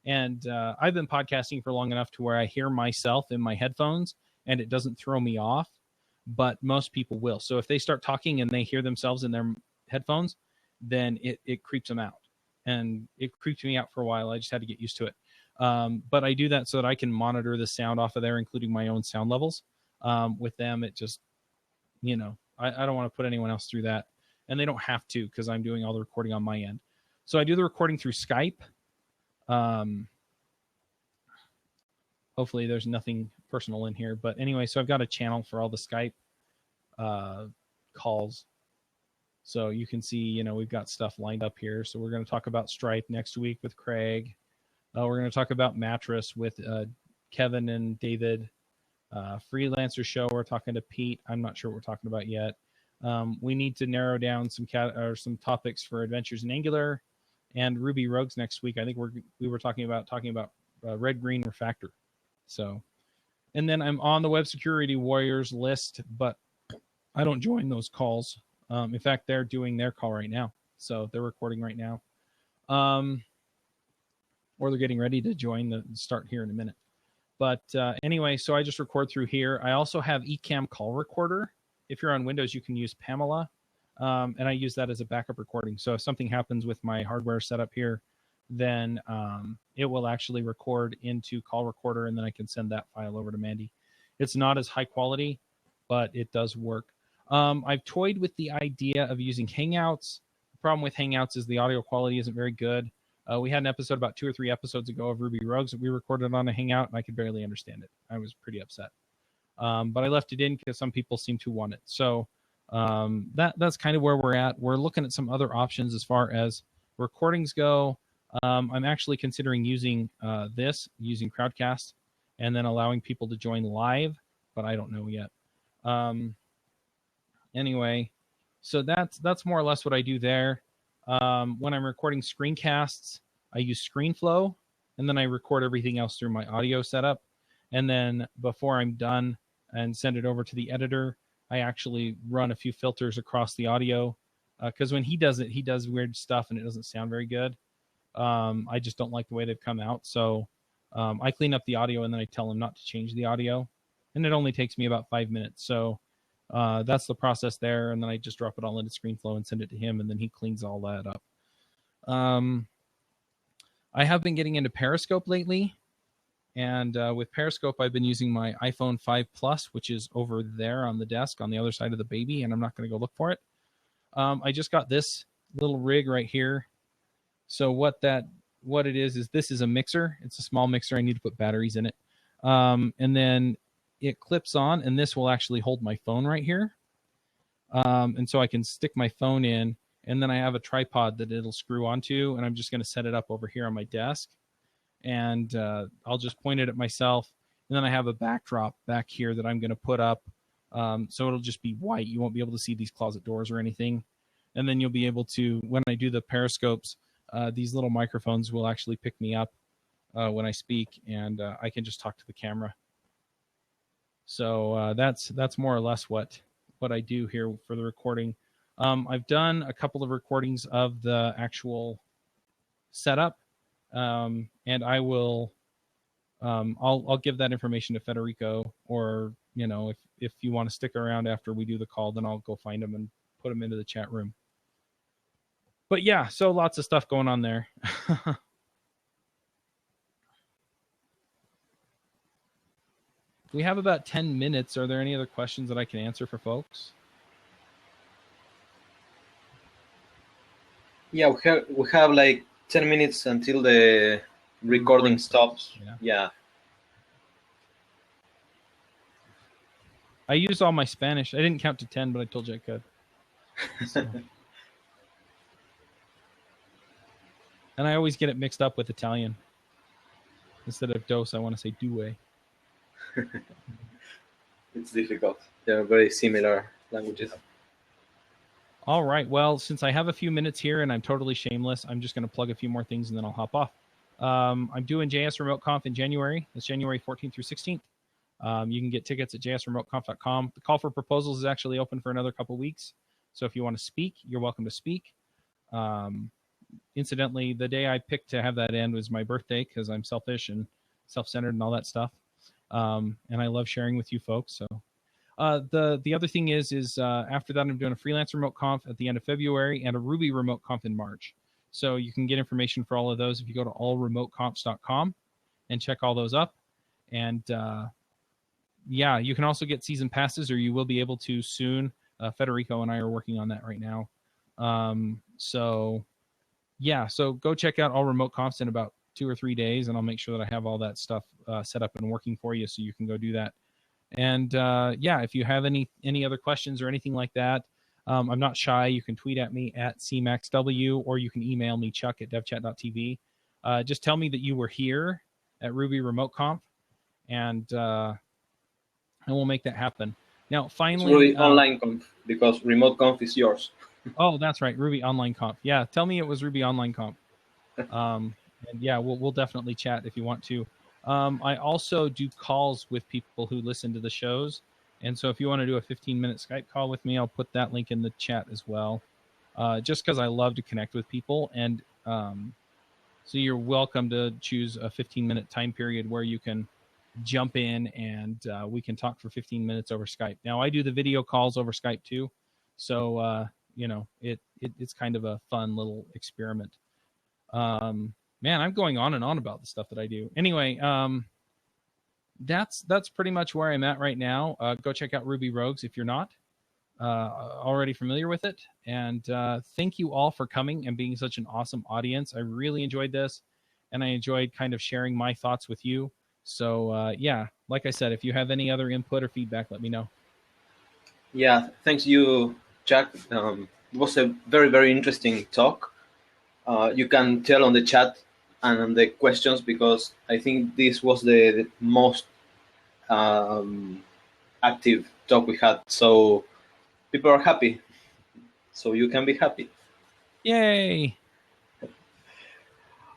And I've been podcasting for long enough to where I hear myself in my headphones and it doesn't throw me off, but most people will. So if they start talking and they hear themselves in their headphones, then it creeps them out. And it creeped me out for a while. I just had to get used to it. But I do that so that I can monitor the sound off of there, including my own sound levels. With them, it just, I don't want to put anyone else through that. And they don't have to, because I'm doing all the recording on my end. So I do the recording through Skype. Hopefully there's nothing personal in here. But anyway, so I've got a channel for all the Skype calls. So you can see, we've got stuff lined up here. So we're going to talk about Stripe next week with Craig. We're going to talk about Mattress with Kevin and David. Freelancer show, we're talking to Pete. I'm not sure what we're talking about yet. We need to narrow down some topics for Adventures in Angular and Ruby Rogues next week. I think we were talking about Red Green Refactor. So, and then I'm on the Web Security Warriors list, but I don't join those calls. In fact, they're doing their call right now, so they're recording right now, or they're getting ready to join the start here in a minute. But anyway, so I just record through here. I also have Ecamm Call Recorder. If you're on Windows, you can use Pamela, and I use that as a backup recording. So if something happens with my hardware setup here, then it will actually record into Call Recorder, and then I can send that file over to Mandy. It's not as high quality, but it does work. I've toyed with the idea of using Hangouts. The problem with Hangouts is the audio quality isn't very good. We had an episode about 2 or 3 episodes ago of Ruby Rogues that we recorded on a Hangout, and I could barely understand it. I was pretty upset. But I left it in because some people seem to want it. So that's kind of where we're at. We're looking at some other options as far as recordings go. I'm actually considering using using Crowdcast, and then allowing people to join live, but I don't know yet. Anyway, so that's more or less what I do there. When I'm recording screencasts, I use ScreenFlow, and then I record everything else through my audio setup. And then before I'm done and send it over to the editor, I actually run a few filters across the audio, because when he does it, he does weird stuff and it doesn't sound very good. I just don't like the way they've come out. So I clean up the audio, and then I tell him not to change the audio. And it only takes me about 5 minutes. So that's the process there. And then I just drop it all into ScreenFlow and send it to him, and then he cleans all that up. I have been getting into Periscope lately. And with Periscope, I've been using my iPhone 5 Plus, which is over there on the desk on the other side of the baby, and I'm not going to go look for it. I just got this little rig right here. So what it is this is a mixer. It's a small mixer. I need to put batteries in it. And then it clips on, and this will actually hold my phone right here. And so I can stick my phone in, and then I have a tripod that it'll screw onto, and I'm just going to set it up over here on my desk. And I'll just point it at myself. And then I have a backdrop back here that I'm going to put up. So it'll just be white. You won't be able to see these closet doors or anything. And then you'll be able to, when I do the periscopes, these little microphones will actually pick me up when I speak, and I can just talk to the camera. So that's more or less what I do here for the recording. I've done a couple of recordings of the actual setup. And I will, I'll give that information to Federico, or if you want to stick around after we do the call, then I'll go find them and put them into the chat room. But yeah, so lots of stuff going on there. We have about 10 minutes. Are there any other questions that I can answer for folks? Yeah, we have like 10 minutes until the recording stops. Yeah. I used all my Spanish. I didn't count to 10, but I told you I could. So. And I always get it mixed up with Italian. Instead of dos, I want to say due. It's difficult. They're very similar languages. All right. Well, since I have a few minutes here and I'm totally shameless, I'm just going to plug a few more things and then I'll hop off. I'm doing JS Remote Conf in January. That's January 14th through 16th. You can get tickets at jsremoteconf.com. The call for proposals is actually open for another couple weeks. So if you want to speak, you're welcome to speak. Incidentally, the day I picked to have that end was my birthday because I'm selfish and self-centered and all that stuff. And I love sharing with you folks. So the other thing is after that, I'm doing a freelance remote conf at the end of February and a Ruby remote conf in March. So you can get information for all of those if you go to allremoteconfs.com and check all those up. And yeah, you can also get season passes, or you will be able to soon. Federico and I are working on that right now. So yeah, so go check out all remote confs in about 2 or 3 days, and I'll make sure that I have all that stuff set up and working for you so you can go do that. And yeah, if you have any other questions or anything like that, I'm not shy. You can tweet at me at cmaxw, or you can email me, chuck@devchat.tv. Just tell me that you were here at Ruby Remote Conf, and we'll make that happen. Now, finally, it's Ruby Online Conf, because Remote Conf is yours. Oh, that's right, Ruby Online Conf. Yeah, tell me it was Ruby Online Conf. And yeah, we'll definitely chat if you want to. I also do calls with people who listen to the shows. And so if you want to do a 15-minute Skype call with me, I'll put that link in the chat as well. Just because I love to connect with people. And so you're welcome to choose a 15-minute time period where you can jump in and we can talk for 15 minutes over Skype. Now, I do the video calls over Skype too. So, it's kind of a fun little experiment. Man, I'm going on and on about the stuff that I do. Anyway, that's pretty much where I'm at right now. Go check out Ruby Rogues if you're not already familiar with it. And thank you all for coming and being such an awesome audience. I really enjoyed this, and I enjoyed kind of sharing my thoughts with you. So yeah, like I said, if you have any other input or feedback, let me know. Yeah, thanks you, Chuck. It was a very, very interesting talk. You can tell on the chat and on the questions, because I think this was the most active talk we had. So people are happy. So you can be happy. Yay!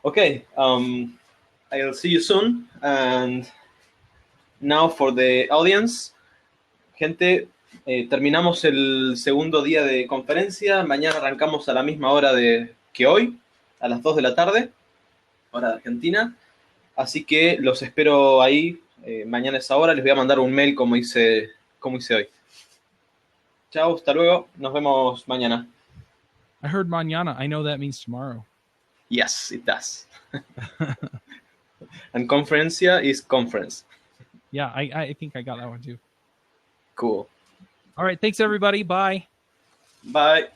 Okay, I'll see you soon. And now for the audience, gente, terminamos el segundo día de conferencia. Mañana arrancamos a la misma hora que hoy, a las 2 de la tarde, hora de Argentina. Así que los espero ahí mañana a esa hora. Les voy a mandar un mail como hice hoy. Chao, hasta luego. Nos vemos mañana. I heard mañana. I know that means tomorrow. Yes, it does. And conferencia is conference. Yeah, I think I got that one too. Cool. All right. Thanks, everybody. Bye. Bye.